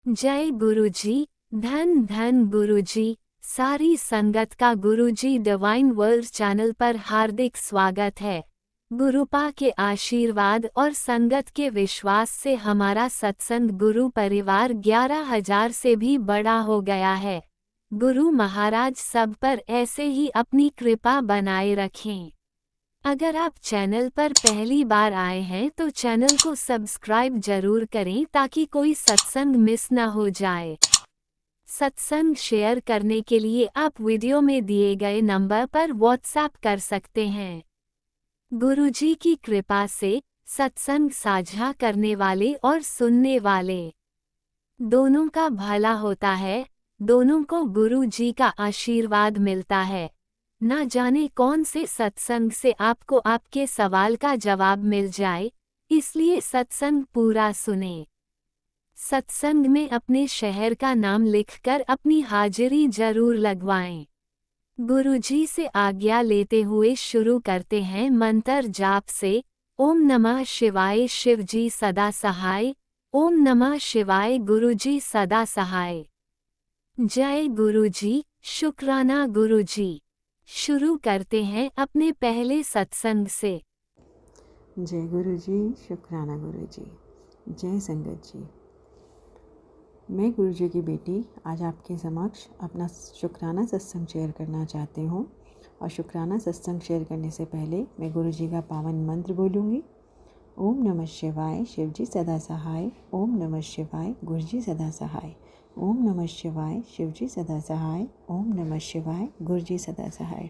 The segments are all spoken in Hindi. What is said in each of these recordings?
जय गुरुजी। धन धन गुरुजी। सारी संगत का गुरुजी डिवाइन वर्ल्ड चैनल पर हार्दिक स्वागत है। गुरुपा के आशीर्वाद और संगत के विश्वास से हमारा सत्संग गुरु परिवार 11,000 से भी बड़ा हो गया है। गुरु महाराज सब पर ऐसे ही अपनी कृपा बनाए रखें। अगर आप चैनल पर पहली बार आए हैं तो चैनल को सब्सक्राइब जरूर करें ताकि कोई सत्संग मिस न हो जाए। सत्संग शेयर करने के लिए आप वीडियो में दिए गए नंबर पर व्हाट्सएप कर सकते हैं। गुरुजी की कृपा से सत्संग साझा करने वाले और सुनने वाले दोनों का भला होता है। दोनों को गुरुजी का आशीर्वाद मिलता है। ना जाने कौन से सत्संग से आपको आपके सवाल का जवाब मिल जाए, इसलिए सत्संग पूरा सुने। सत्संग में अपने शहर का नाम लिखकर अपनी हाजिरी जरूर लगवाएं। गुरुजी से आज्ञा लेते हुए शुरू करते हैं मंत्र जाप से। ओम नमः शिवाय शिवजी सदा सहाय। ओम नमः शिवाय गुरुजी सदा सहाय। जय गुरुजी। शुक्राना गुरुजी। शुरू करते हैं अपने पहले सत्संग से। जय गुरु जी। शुक्राना गुरु जी। जय संगत जी। मैं गुरु जी की बेटी आज आपके समक्ष अपना शुक्राना सत्संग शेयर करना चाहती हूँ। और शुक्राना सत्संग शेयर करने से पहले मैं गुरु जी का पावन मंत्र बोलूँगी। ओम नमः शिवाय शिवजी सदा सहाय। ओम नमः शिवाय गुरु जी सदा सहाय। ओम नमः शिवाय शिवजी सदा सहाय। ओम नमः शिवाय गुरु जी सदा सहाय।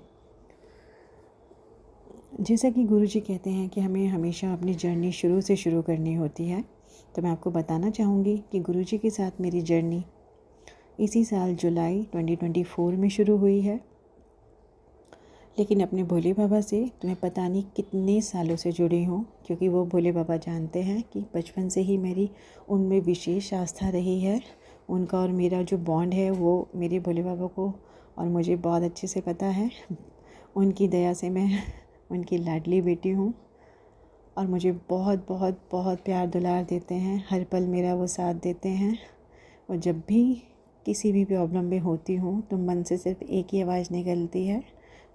जैसा कि गुरुजी कहते हैं कि हमें हमेशा अपनी जर्नी शुरू से शुरू करनी होती है, तो मैं आपको बताना चाहूँगी कि गुरुजी के साथ मेरी जर्नी इसी साल जुलाई 2024 में शुरू हुई है। लेकिन अपने भोले बाबा से तो मैं पता नहीं कितने सालों से जुड़ी हूँ, क्योंकि वो भोले बाबा जानते हैं कि बचपन से ही मेरी उनमें विशेष आस्था रही है। उनका और मेरा जो बॉन्ड है वो मेरे भोले बाबा को और मुझे बहुत अच्छे से पता है। उनकी दया से मैं उनकी लाडली बेटी हूँ और मुझे बहुत बहुत बहुत प्यार दुलार देते हैं। हर पल मेरा वो साथ देते हैं। और जब भी किसी भी प्रॉब्लम में होती हूँ तो मन से सिर्फ एक ही आवाज़ निकलती है,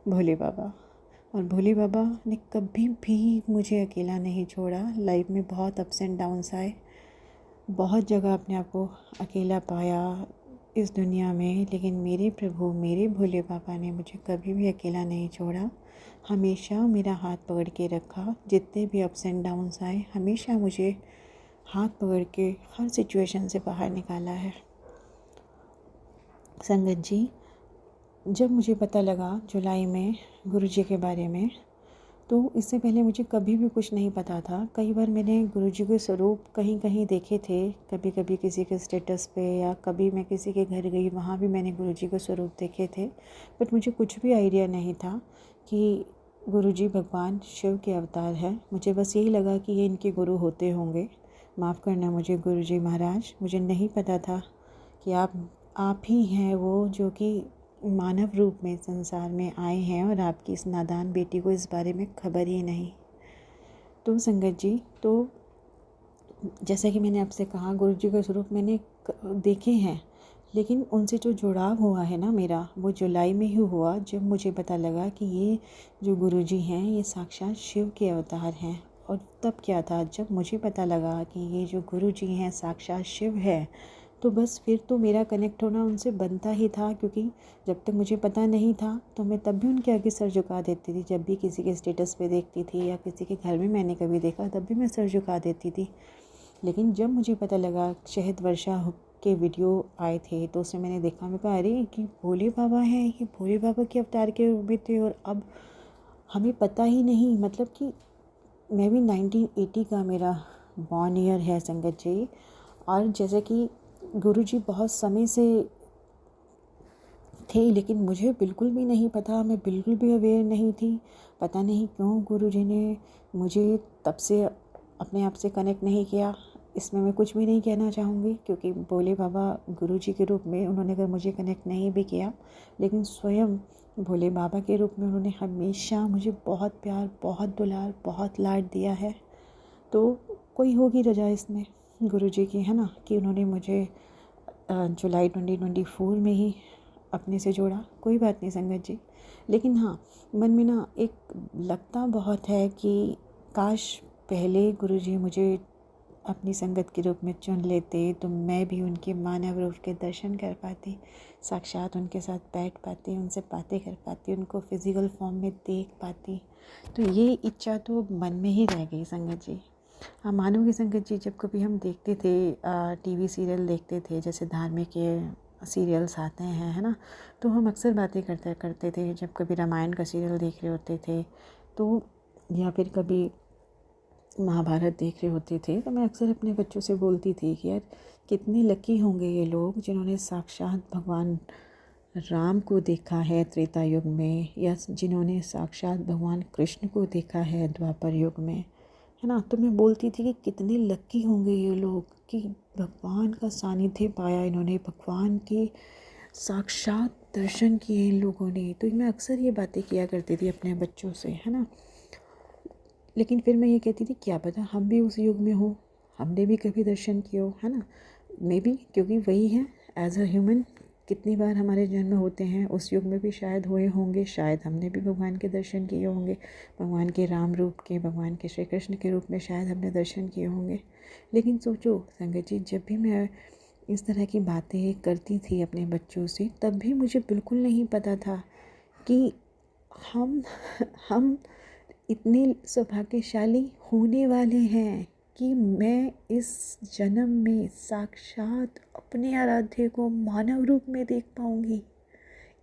भोले बाबा। और भोले बाबा ने कभी भी मुझे अकेला नहीं छोड़ा। लाइफ में बहुत अप्स एंड डाउन्स आए, बहुत जगह अपने आप को अकेला पाया इस दुनिया में, लेकिन मेरे प्रभु मेरे भोले बाबा ने मुझे कभी भी अकेला नहीं छोड़ा। हमेशा मेरा हाथ पकड़ के रखा। जितने भी अप्स एंड डाउन्स आए हमेशा मुझे हाथ पकड़ के हर सिचुएशन से बाहर निकाला है। संगत जी, जब मुझे पता लगा जुलाई में गुरुजी के बारे में, तो इससे पहले मुझे कभी भी कुछ नहीं पता था। कई बार मैंने गुरुजी के स्वरूप कहीं कहीं देखे थे, कभी कभी किसी के स्टेटस पे, या कभी मैं किसी के घर गई वहाँ भी मैंने गुरुजी के स्वरूप देखे थे। बट मुझे कुछ भी आइडिया नहीं था कि गुरुजी भगवान शिव के अवतार है। मुझे बस यही लगा कि ये इनके गुरु होते होंगे। माफ़ करना मुझे गुरुजी महाराज, मुझे नहीं पता था कि आप ही हैं वो जो कि मानव रूप में संसार में आए हैं और आपकी इस नादान बेटी को इस बारे में खबर ही नहीं। तो संगत जी, तो जैसा कि मैंने आपसे कहा, गुरुजी का स्वरूप मैंने देखे हैं, लेकिन उनसे जो जुड़ाव हुआ है ना मेरा, वो जुलाई में ही हुआ, जब मुझे पता लगा कि ये जो गुरुजी हैं ये साक्षात शिव के अवतार हैं। और तब क्या था, जब मुझे पता लगा कि ये जो गुरुजी हैं साक्षात शिव है, तो बस फिर तो मेरा कनेक्ट होना उनसे बनता ही था। क्योंकि जब तक मुझे पता नहीं था तो मैं तब भी उनके आगे सर झुका देती थी। जब भी किसी के स्टेटस पे देखती थी या किसी के घर में मैंने कभी देखा, तब भी मैं सर झुका देती थी। लेकिन जब मुझे पता लगा, शहद वर्षा के वीडियो आए थे तो उसमें मैंने देखा, मैं कहा अरे कि भोले बाबा हैं, ये भोले बाबा के अवतार के रूप में थे और अब हमें पता ही नहीं। मतलब कि मैं भी 1980 का मेरा बॉर्न ईयर है संगत जी। और जैसे कि गुरुजी बहुत समय से थे, लेकिन मुझे बिल्कुल भी नहीं पता, मैं बिल्कुल भी अवेयर नहीं थी। पता नहीं क्यों गुरुजी ने मुझे तब से अपने आप से कनेक्ट नहीं किया। इसमें मैं कुछ भी नहीं कहना चाहूँगी, क्योंकि भोले बाबा गुरुजी के रूप में उन्होंने अगर मुझे कनेक्ट नहीं भी किया, लेकिन स्वयं भोले बाबा के रूप में उन्होंने हमेशा मुझे बहुत प्यार, बहुत दुलार, बहुत लाड दिया है। तो कोई होगी वजह इसमें गुरुजी की, है ना, कि उन्होंने मुझे जुलाई 2024 में ही अपने से जोड़ा। कोई बात नहीं संगत जी, लेकिन हाँ, मन में ना एक लगता बहुत है कि काश पहले गुरुजी मुझे अपनी संगत के रूप में चुन लेते तो मैं भी उनके मानव रूप के दर्शन कर पाती, साक्षात उनके साथ बैठ पाती, उनसे बातें कर पाती, उनको फिज़िकल फॉर्म में देख पाती। तो ये इच्छा तो मन में ही रह गई संगत जी। हाँ, मानोगे संगत जी, जब कभी हम देखते थे टीवी सीरियल देखते थे, जैसे धार्मिक सीरियल्स आते हैं, है ना, तो हम अक्सर बातें करते थे। जब कभी रामायण का सीरियल देख रहे होते थे तो, या फिर कभी महाभारत देख रहे होते थे, तो मैं अक्सर अपने बच्चों से बोलती थी कि यार कितने लकी होंगे ये लोग जिन्होंने साक्षात भगवान राम को देखा है त्रेता युग में, या जिन्होंने साक्षात भगवान कृष्ण को देखा है द्वापर युग में, है ना। तो मैं बोलती थी कि कितने लकी होंगे ये लोग कि भगवान का सानिध्य पाया इन्होंने, भगवान के साक्षात दर्शन किए इन लोगों ने। तो मैं अक्सर ये बातें किया करती थी अपने बच्चों से, है ना। लेकिन फिर मैं ये कहती थी क्या पता हम भी उस युग में हो, हमने भी कभी दर्शन किए हो, है ना। मे बी, क्योंकि वही है एज अ ह्यूमन, कितनी बार हमारे जन्म होते हैं, उस युग में भी शायद हुए होंगे, शायद हमने भी भगवान के दर्शन किए होंगे, भगवान के राम रूप के, भगवान के श्री कृष्ण के रूप में शायद हमने दर्शन किए होंगे। लेकिन सोचो संगत जी, जब भी मैं इस तरह की बातें करती थी अपने बच्चों से, तब भी मुझे बिल्कुल नहीं पता था कि हम इतने सौभाग्यशाली होने वाले हैं कि मैं इस जन्म में साक्षात अपने आराध्य को मानव रूप में देख पाऊँगी।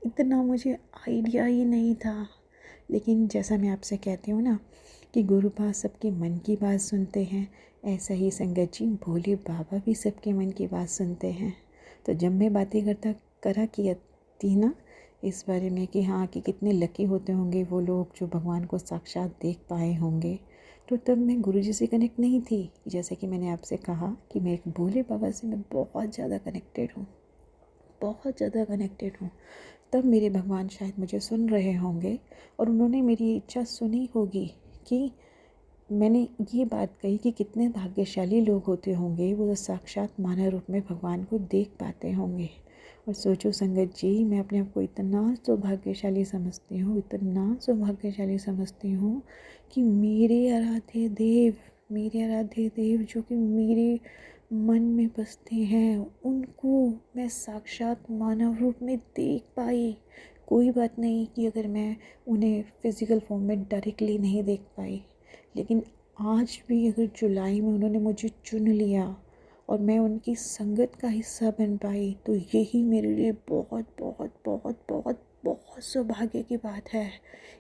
इतना मुझे आइडिया ही नहीं था। लेकिन जैसा मैं आपसे कहती हूँ ना कि गुरु पास सबके मन की बात सुनते हैं, ऐसा ही संगत जी भोले बाबा भी सबके मन की बात सुनते हैं। तो जब मैं बातें करा किया थी ना इस बारे में कि हाँ, कि कितने लकी होते होंगे वो लोग जो भगवान को साक्षात देख पाए होंगे, तो तब मैं गुरुजी से कनेक्ट नहीं थी। जैसे कि मैंने आपसे कहा कि मैं एक भोले बाबा से मैं बहुत ज़्यादा कनेक्टेड हूँ, बहुत ज़्यादा कनेक्टेड हूँ। तब मेरे भगवान शायद मुझे सुन रहे होंगे और उन्होंने मेरी इच्छा सुनी होगी कि मैंने ये बात कही कि कितने भाग्यशाली लोग होते होंगे वो साक्षात मानव रूप में भगवान को देख पाते होंगे। और सोचो संगत जी, मैं अपने आप को इतना सौभाग्यशाली समझती हूँ, इतना सौभाग्यशाली समझती हूँ कि मेरे आराध्य देव जो कि मेरे मन में बसते हैं, उनको मैं साक्षात मानव रूप में देख पाई। कोई बात नहीं कि अगर मैं उन्हें फिज़िकल फॉर्म में डायरेक्टली नहीं देख पाई, लेकिन आज भी अगर जुलाई में उन्होंने मुझे चुन लिया और मैं उनकी संगत का हिस्सा बन पाई, तो यही मेरे लिए बहुत बहुत बहुत बहुत बहुत सौभाग्य की बात है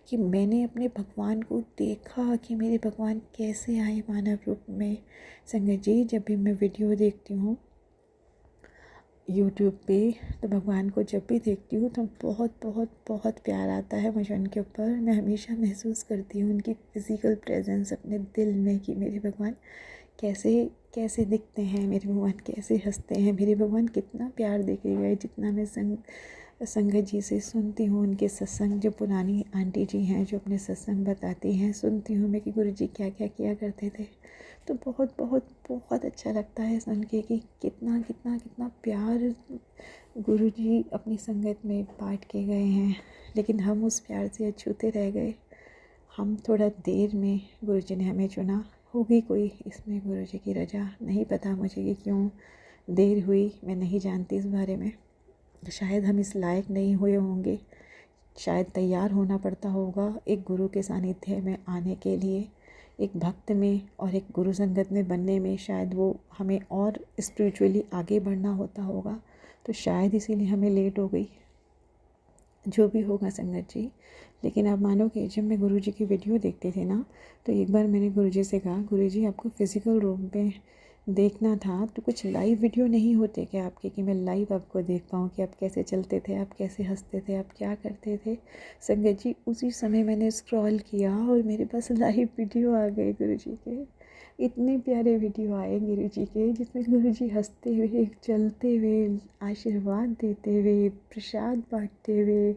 कि मैंने अपने भगवान को देखा कि मेरे भगवान कैसे आए मानव रूप में। संगत जी, जब भी मैं वीडियो देखती हूँ यूट्यूब पे, तो भगवान को जब भी देखती हूँ तो बहुत बहुत बहुत प्यार आता है मुझे उनके ऊपर। मैं हमेशा महसूस करती हूँ उनकी फ़िज़िकल प्रेजेंस अपने दिल में कि मेरे भगवान कैसे कैसे दिखते हैं, मेरे भगवान कैसे हंसते हैं, मेरे भगवान कितना प्यार दे के गए। जितना मैं संगत जी से सुनती हूँ उनके सत्संग, जो पुरानी आंटी जी हैं जो अपने सत्संग बताती हैं, सुनती हूँ मैं कि गुरु जी क्या क्या किया करते थे, तो बहुत बहुत बहुत अच्छा लगता है सुन के कि कितना कितना कितना प्यार गुरु जी अपनी संगत में बांट के गए हैं। लेकिन हम उस प्यार से अछूते रह गए। हम थोड़ा देर में गुरु जी ने हमें चुना, होगी कोई इसमें गुरु जी की रजा, नहीं पता मुझे कि क्यों देर हुई, मैं नहीं जानती इस बारे में। शायद हम इस लायक नहीं हुए होंगे, शायद तैयार होना पड़ता होगा एक गुरु के सानिध्य में आने के लिए, एक भक्त में और एक गुरु संगत में बनने में। शायद वो हमें और स्पिरिचुअली आगे बढ़ना होता होगा, तो शायद इसीलिए हमें लेट हो गई। जो भी होगा संगत जी, लेकिन आप मानोगे जब मैं गुरुजी की वीडियो देखती थी ना, तो एक बार मैंने गुरुजी से कहा, गुरुजी आपको फ़िज़िकल रूप में देखना था तो कुछ लाइव वीडियो नहीं होते क्या आपके, कि मैं लाइव आपको देख पाऊँ कि आप कैसे चलते थे, आप कैसे हंसते थे, आप क्या करते थे। संगत जी, उसी समय मैंने स्क्रॉल किया और मेरे पास लाइव वीडियो आ गए गुरुजी के। इतने प्यारे वीडियो आए गुरु जी के, जिसमें गुरु जी हंसते हुए, चलते हुए, आशीर्वाद देते हुए, प्रसाद बांटते हुए।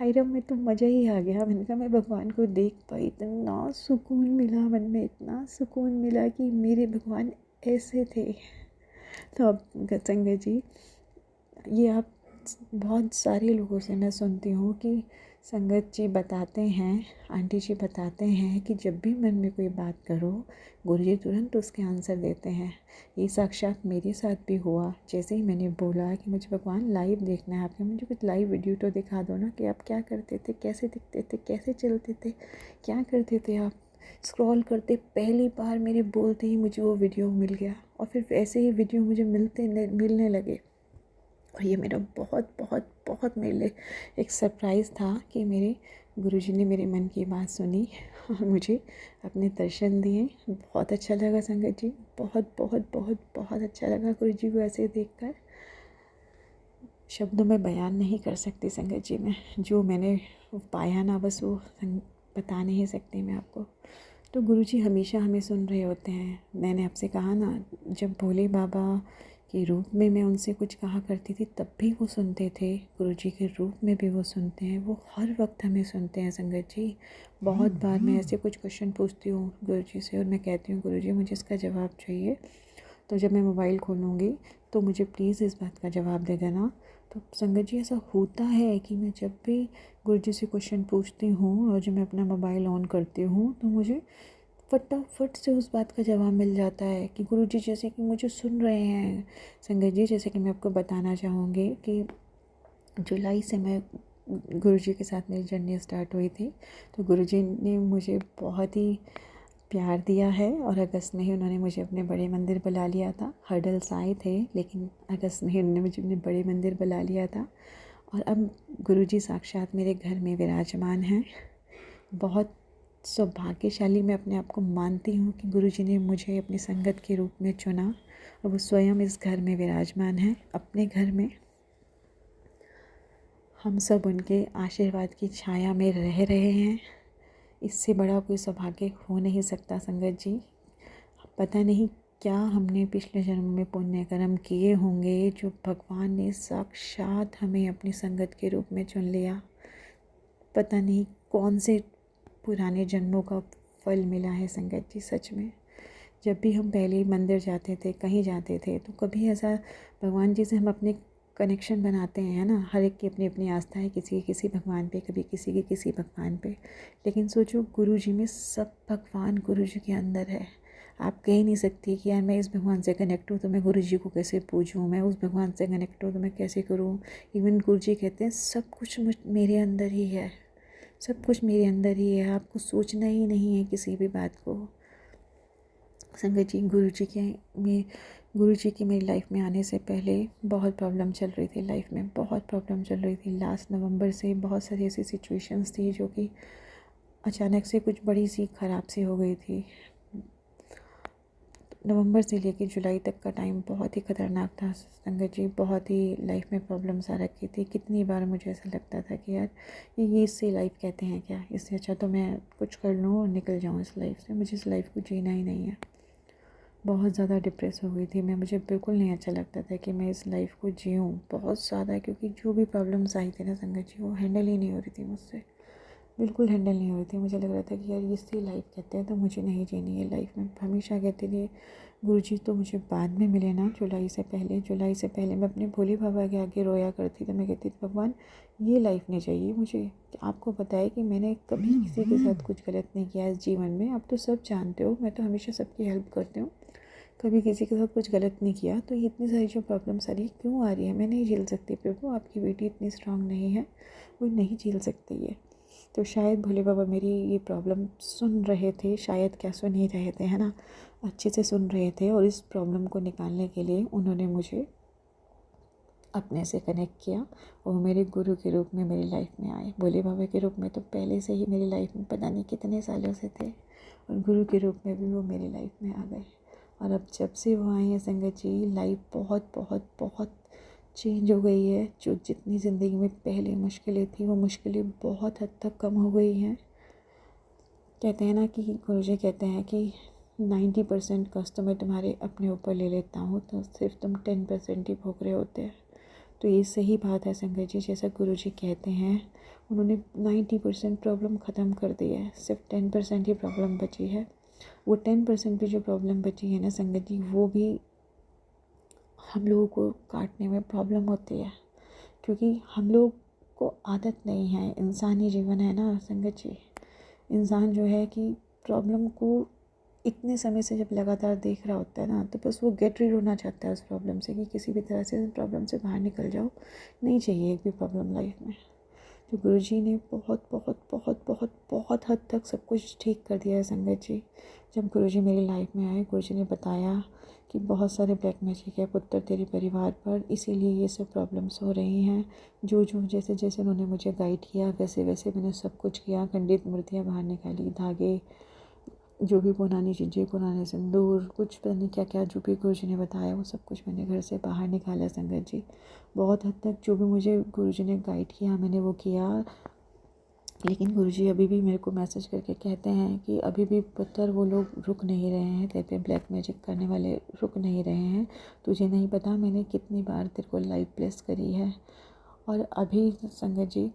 हायरम में तो मज़ा ही आ गया। मैंने कहा मैं भगवान को देख पाई, इतना सुकून मिला मन में, इतना सुकून मिला कि मेरे भगवान ऐसे थे। तो अब संगत जी, ये आप बहुत सारे लोगों से मैं सुनती हूँ कि संगत जी बताते हैं, आंटी जी बताते हैं कि जब भी मन में कोई बात करो गुरुजी तुरंत उसके आंसर देते हैं। ये साक्षात मेरे साथ भी हुआ। जैसे ही मैंने बोला कि मुझे भगवान लाइव देखना है आपके, मुझे कुछ लाइव वीडियो तो दिखा दो ना कि आप क्या करते थे, कैसे दिखते थे, कैसे चलते थे, क्या करते थे आप। स्क्रॉल करते पहली बार मेरे बोलते ही मुझे वो वीडियो मिल गया और फिर वैसे ही वीडियो मुझे मिलने लगे। और ये मेरा बहुत बहुत बहुत मेरे लिए एक सरप्राइज़ था कि मेरे गुरुजी ने मेरे मन की बात सुनी और मुझे अपने दर्शन दिए। बहुत अच्छा लगा संगत जी, बहुत बहुत बहुत बहुत अच्छा लगा गुरुजी को ऐसे देखकर। शब्दों में बयान नहीं कर सकती संगत जी, मैं जो मैंने पाया ना बस वो बता नहीं सकती मैं आपको। तो गुरुजी हमेशा हमें सुन रहे होते हैं। मैंने आपसे कहा ना, जब भोले बाबा के रूप में मैं उनसे कुछ कहा करती थी तब भी वो सुनते थे, गुरुजी के रूप में भी वो सुनते हैं। वो हर वक्त हमें सुनते हैं संगत जी। बहुत बार मैं ऐसे कुछ क्वेश्चन पूछती हूँ गुरुजी से और मैं कहती हूँ गुरुजी मुझे इसका जवाब चाहिए, तो जब मैं मोबाइल खोलूँगी तो मुझे प्लीज़ इस बात का जवाब दे देना। तो संगत जी ऐसा होता है कि मैं जब भी गुरुजी से क्वेश्चन पूछती हूँ और जब मैं अपना मोबाइल ऑन करती हूँ तो मुझे फटाफट से उस बात का जवाब मिल जाता है कि गुरुजी जैसे कि मुझे सुन रहे हैं। संगत जी जैसे कि मैं आपको बताना चाहूँगी कि जुलाई से मैं गुरुजी के साथ मेरी जर्नी स्टार्ट हुई थी। तो गुरुजी ने मुझे बहुत ही प्यार दिया है और अगस्त में ही उन्होंने मुझे अपने बड़े मंदिर बुला लिया था। हर्डल्स आए थे लेकिन अगस्त में ही उन्होंने मुझे अपने बड़े मंदिर बुला लिया था और अब गुरुजी साक्षात मेरे घर में विराजमान हैं। बहुत सौभाग्यशाली मैं अपने आप को मानती हूँ कि गुरुजी ने मुझे अपनी संगत के रूप में चुना और वो स्वयं इस घर में विराजमान हैं, अपने घर में। हम सब उनके आशीर्वाद की छाया में रह रहे हैं। इससे बड़ा कोई सौभाग्य हो नहीं सकता संगत जी। पता नहीं क्या हमने पिछले जन्म में पुण्य कर्म किए होंगे जो भगवान ने साक्षात हमें अपनी संगत के रूप में चुन लिया। पता नहीं कौन से पुराने जन्मों का फल मिला है संगत जी। सच में जब भी हम पहले मंदिर जाते थे, कहीं जाते थे, तो कभी ऐसा भगवान जी से हम अपने कनेक्शन बनाते हैं ना। हर एक की अपनी अपनी आस्था है, किसी की किसी भगवान पे, कभी किसी की किसी भगवान पे। लेकिन सोचो गुरु जी में सब भगवान गुरु जी के अंदर है। आप कह ही नहीं सकती कि यार मैं इस भगवान से कनेक्ट हूँ तो मैं गुरु जी को कैसे पूजूँ, मैं उस भगवान से कनेक्ट हूँ तो मैं कैसे करूँ। इवन गुरु जी कहते हैं सब कुछ मेरे अंदर ही है, सब कुछ मेरे अंदर ही है, आपको सोचना ही नहीं है किसी भी बात को। संगत जी गुरु जी की मेरी लाइफ में आने से पहले बहुत प्रॉब्लम चल रही थी, लाइफ में बहुत प्रॉब्लम चल रही थी। लास्ट नवंबर से बहुत सारी ऐसी सिचुएशंस थी जो कि अचानक से कुछ बड़ी सी ख़राब सी हो गई थी। नवंबर से लेकर जुलाई तक का टाइम बहुत ही ख़तरनाक था संगत जी। बहुत ही लाइफ में प्रॉब्लम्स आ रखी थी। कितनी बार मुझे ऐसा लगता था कि यार ये इससे लाइफ कहते हैं क्या, इससे अच्छा तो मैं कुछ कर लूँ और निकल जाऊँ इस लाइफ से, मुझे इस लाइफ को जीना ही नहीं है। बहुत ज़्यादा डिप्रेस हो गई थी मैं, मुझे बिल्कुल नहीं अच्छा लगता था कि मैं इस लाइफ को जीऊँ, बहुत ज़्यादा। क्योंकि जो भी प्रॉब्लम्स आई थी ना संगत जी वो हैंडल ही नहीं हो रही थी मुझसे, बिल्कुल हैंडल नहीं हो रही थी। मुझे लग रहा था कि यार इससे लाइफ कहते हैं तो मुझे नहीं जीनी है लाइफ में। हमेशा कहते थे गुरुजी तो मुझे बाद में मिले ना, जुलाई से पहले मैं अपने भोले बाबा के आगे रोया करती थी। मैं कहती थी भगवान ये लाइफ नहीं चाहिए मुझे। आपको पता है कि मैंने कभी किसी के साथ कुछ गलत नहीं किया इस जीवन में, आप तो सब जानते हो। मैं तो हमेशा सबकी हेल्प करती हूँ, कभी किसी के साथ कुछ गलत नहीं किया। तो ये इतनी सारी जो प्रॉब्लम्स आ रही है क्यों आ रही है, मैं नहीं झेल सकती प्रभु, आपकी बेटी इतनी स्ट्रांग नहीं है, वो नहीं झेल सकती है। तो शायद भोले बाबा मेरी ये प्रॉब्लम सुन रहे थे, शायद क्या सुन ही रहे थे, है ना, अच्छे से सुन रहे थे। और इस प्रॉब्लम को निकालने के लिए उन्होंने मुझे अपने से कनेक्ट किया और मेरे गुरु के रूप में मेरी लाइफ में आए। भोले बाबा के रूप में तो पहले से ही मेरी लाइफ में पता नहीं कितने सालों से थे, और गुरु के रूप में भी वो मेरी लाइफ में आ गए। और अब जब से वो आए हैं संगत जी, लाइफ बहुत बहुत बहुत चेंज हो गई है। जो जितनी ज़िंदगी में पहले मुश्किलें थी वो मुश्किलें बहुत हद तक कम हो गई हैं। कहते हैं ना कि गुरुजी कहते हैं कि 90% कष्ट तो मैं तुम्हारे अपने ऊपर ले लेता हूँ, तो सिर्फ तुम 10% ही भोग रहे होते हैं। तो ये सही बात है संगत जी, जैसा गुरुजी कहते हैं उन्होंने 90% प्रॉब्लम ख़त्म कर दी है, सिर्फ 10% ही प्रॉब्लम बची है। वो 10% भी जो प्रॉब्लम बची है ना संगत जी, वो भी हम लोगों को काटने में प्रॉब्लम होती है, क्योंकि हम लोग को आदत नहीं है। इंसानी जीवन है ना संगत जी, इंसान जो है कि प्रॉब्लम को इतने समय से जब लगातार देख रहा होता है ना, तो बस वो गेट रीड होना चाहता है उस प्रॉब्लम से, कि किसी भी तरह से प्रॉब्लम से बाहर निकल जाओ, नहीं चाहिए एक भी प्रॉब्लम लाइफ में। तो गुरुजी ने बहुत बहुत बहुत बहुत बहुत हद तक सब कुछ ठीक कर दिया है संगत जी। जब गुरुजी मेरी लाइफ में आए, गुरुजी ने बताया कि बहुत सारे ब्लैक मैजिक है पुत्र तेरे परिवार पर, इसीलिए ये सब प्रॉब्लम्स हो रही हैं। जो जैसे जैसे उन्होंने मुझे गाइड किया वैसे वैसे मैंने सब कुछ किया। खंडित मूर्तियाँ बाहर निकाली, धागे, जो भी पुरानी चीज़ें, पुराने सिंदूर, कुछ पता नहीं क्या क्या जो भी गुरुजी ने बताया वो सब कुछ मैंने घर से बाहर निकाला संगत जी। बहुत हद तक जो भी मुझे गुरुजी ने गाइड किया मैंने वो किया। लेकिन गुरुजी अभी भी मेरे को मैसेज करके कहते हैं कि अभी भी पुत्र वो लोग रुक नहीं रहे हैं, तेरे पे ब्लैक मैजिक करने वाले रुक नहीं रहे हैं। तुझे नहीं पता मैंने कितनी बार तेरे को लाइव ब्लेस करी है। और अभी संगत जी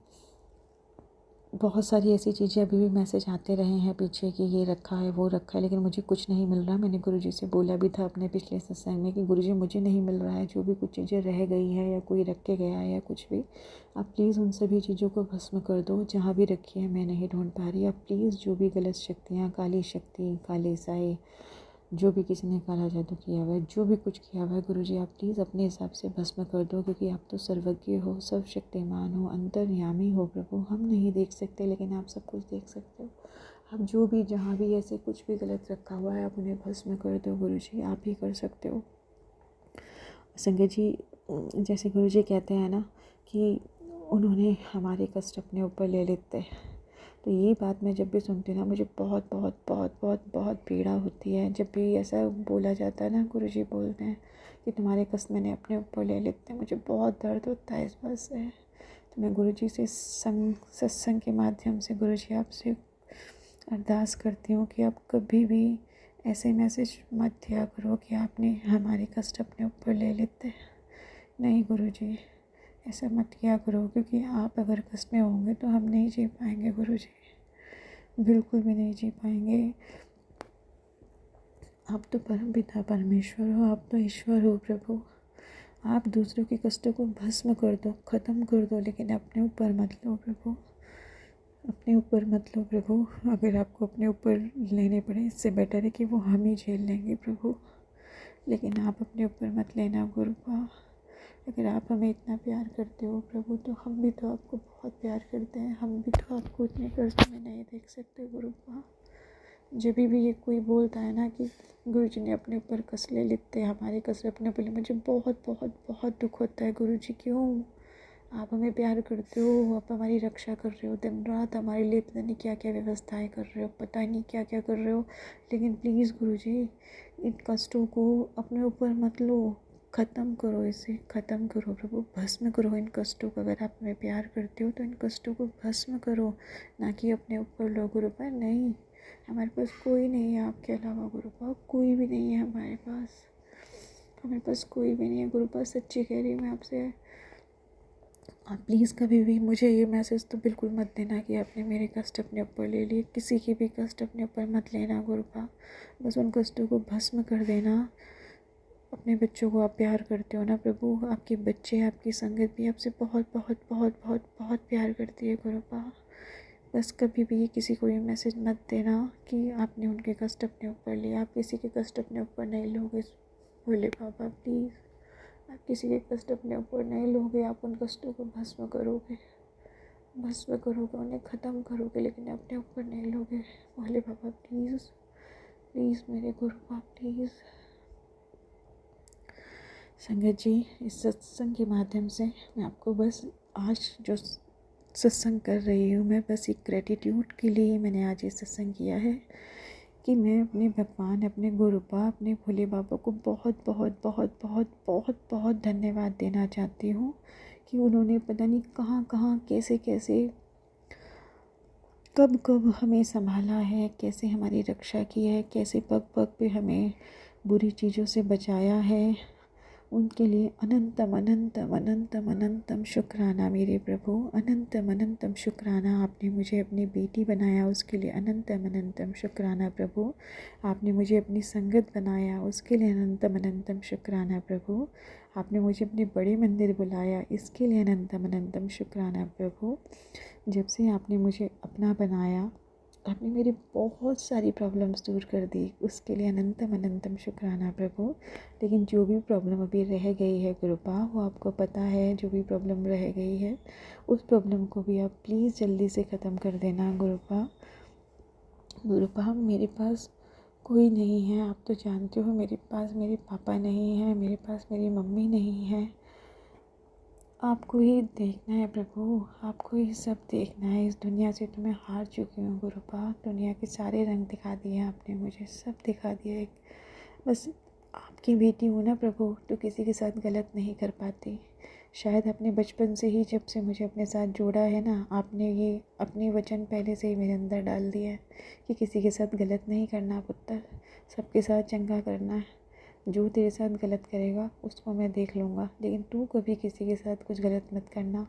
बहुत सारी ऐसी चीज़ें अभी भी मैसेज आते रहे हैं पीछे कि ये रखा है वो रखा है, लेकिन मुझे कुछ नहीं मिल रहा। मैंने गुरुजी से बोला भी था अपने पिछले सत्संग में कि गुरुजी मुझे नहीं मिल रहा है, जो भी कुछ चीज़ें रह गई हैं या कोई रख के गया है या कुछ भी, आप प्लीज़ उन सभी चीज़ों को भस्म कर दो। जहाँ भी रखी है मैं नहीं ढूंढ पा रही। आप प्लीज़ जो भी गलत शक्तियाँ, काली शक्ति, काले साए, जो भी किसी ने काला जादू किया हुआ है, जो भी कुछ किया हुआ है, गुरुजी आप प्लीज़ अपने हिसाब से भस्म कर दो, क्योंकि आप तो सर्वज्ञ हो, सर्वशक्तिमान हो, अंतर्यामी हो प्रभु। हम नहीं देख सकते लेकिन आप सब कुछ देख सकते हो। आप जो भी जहाँ भी ऐसे कुछ भी गलत रखा हुआ है आप उन्हें भस्म कर दो गुरुजी, आप ही कर सकते हो। संगत जी जैसे गुरुजी कहते हैं ना कि उन्होंने हमारे कष्ट अपने ऊपर ले लेते हैं, तो ये बात मैं जब भी सुनती हूँ ना मुझे बहुत बहुत बहुत बहुत बहुत पीड़ा होती है। जब भी ऐसा बोला जाता है ना, गुरुजी बोलते हैं कि तुम्हारे कष्ट मैंने अपने ऊपर ले लेते हैं, मुझे बहुत दर्द होता है इस बात से। तो मैं गुरुजी से सत्संग के माध्यम से गुरुजी आपसे अरदास करती हूँ कि आप कभी भी ऐसे मैसेज मत दिया करो कि आपने हमारे कष्ट अपने ऊपर ले लेते हैं। नहीं गुरुजी, ऐसा मत किया करो, क्योंकि आप अगर कष्ट में होंगे तो हम नहीं जी पाएंगे गुरुजी, बिल्कुल भी नहीं जी पाएंगे। आप तो परम पिता परमेश्वर हो, आप तो ईश्वर हो प्रभु। आप दूसरों के कष्टों को भस्म कर दो, ख़त्म कर दो, लेकिन अपने ऊपर मत लो प्रभु, अपने ऊपर मत लो प्रभु। अगर आपको अपने ऊपर लेने पड़े इससे बेटर है कि वो हम ही झेल लेंगे प्रभु, लेकिन आप अपने ऊपर मत लेना गुरुपा। अगर आप हमें इतना प्यार करते हो प्रभु, तो हम भी तो आपको बहुत प्यार करते हैं, हम भी तो आपको इतने कष्ट में नहीं देख सकते गुरुपा। जब भी ये कोई बोलता है ना कि गुरुजी ने अपने ऊपर कष्ट ले लेते हैं, हमारे कष्ट अपने ऊपर, मुझे बहुत बहुत बहुत दुख होता है गुरुजी। क्यों? आप हमें प्यार करते हो, आप हमारी रक्षा कर रहे हो, दिन रात हमारे लिए पता नहीं क्या क्या व्यवस्थाएं कर रहे हो, पता नहीं क्या क्या कर रहे हो, लेकिन प्लीज़ गुरुजी इन कष्टों को अपने ऊपर मत लो, ख़त्म करो, इसे ख़त्म करो प्रभु, भस्म करो इन कष्टों को। अगर आप हमें प्यार करते हो तो इन कष्टों को भस्म करो, ना कि अपने ऊपर लो गुरुपा। नहीं, हमारे पास कोई नहीं है आपके अलावा गुरुपा, कोई भी नहीं है हमारे पास, हमारे पास कोई भी नहीं है गुरुपा। सच्ची कह रही हूँ मैं आपसे। आप प्लीज़ कभी भी मुझे ये मैसेज तो बिल्कुल मत देना कि आपने मेरे कष्ट अपने ऊपर ले लिए, किसी के भी कष्ट अपने ऊपर मत लेना गुरुपा। बस उन कष्टों को भस्म कर देना। अपने बच्चों को आप प्यार करते हो ना प्रभु, आपके बच्चे, आपकी संगत भी आपसे बहुत बहुत बहुत बहुत बहुत प्यार करती है गुरुपा। बस कभी भी किसी को ये मैसेज मत देना कि आपने उनके कष्ट अपने ऊपर लिए। आप किसी के कष्ट अपने ऊपर नहीं लोगे भोले बाबा, प्लीज़। आप किसी के कष्ट अपने ऊपर नहीं लोगे, आप उन कष्टों को भस्म करोगे, भस्म करोगे, उन्हें ख़त्म करोगे, लेकिन अपने ऊपर नहीं लोगे भोले बाबा। प्लीज़ प्लीज़ मेरे गुरुपा, प्लीज़। संगत जी इस सत्संग के माध्यम से मैं आपको बस आज जो सत्संग कर रही हूँ, मैं बस एक ग्रेटिट्यूड के लिए मैंने आज ये सत्संग किया है कि मैं अपने भगवान, अपने गुरुपा, अपने भोले बाबा को बहुत बहुत बहुत बहुत बहुत बहुत धन्यवाद देना चाहती हूँ कि उन्होंने पता नहीं कहाँ कहाँ कैसे कैसे कब कब हमें संभाला है, कैसे हमारी रक्षा की है, कैसे पग पग पे हमें बुरी चीज़ों से बचाया है। उनके लिए अनंतम अनंतम अनंतम अनंतम शुक्राना मेरे प्रभु, अनंतम अनंतम शुक्राना। आपने मुझे अपनी बेटी बनाया, उसके लिए अनंतम अनंतम शुक्राना प्रभु। आपने मुझे अपनी संगत बनाया, उसके लिए अनंतम अनंतम शुक्राना प्रभु। आपने मुझे अपने बड़े मंदिर बुलाया, इसके लिए अनंतम अनंतम शुक्राना प्रभु। जब से आपने मुझे अपना बनाया, आपने मेरी बहुत सारी प्रॉब्लम्स दूर कर दी, उसके लिए अनंतम अनंतम शुक्राना प्रभु। लेकिन जो भी प्रॉब्लम अभी रह गई है गुरुपा, वो आपको पता है, जो भी प्रॉब्लम रह गई है उस प्रॉब्लम को भी आप प्लीज़ जल्दी से ख़त्म कर देना गुरुपा। गुरुपा, मेरे पास कोई नहीं है, आप तो जानते हो, मेरे पास मेरे पापा नहीं हैं, मेरे पास मेरी मम्मी नहीं है। आपको ही देखना है प्रभु, आपको ही सब देखना है। इस दुनिया से तो मैं हार चुकी हूँ गुरुपा। दुनिया के सारे रंग दिखा दिए आपने मुझे, सब दिखा दिया। बस आपकी बेटी हूँ ना प्रभु, तो किसी के साथ गलत नहीं कर पाती। शायद अपने बचपन से ही, जब से मुझे अपने साथ जोड़ा है ना, आपने ये अपने वचन पहले से ही मेरे अंदर डाल दिया है कि किसी के साथ गलत नहीं करना पुत्र, सबके साथ चंगा करना है। जो तेरे साथ गलत करेगा उसको मैं देख लूँगा, लेकिन तू कभी किसी के साथ कुछ गलत मत करना।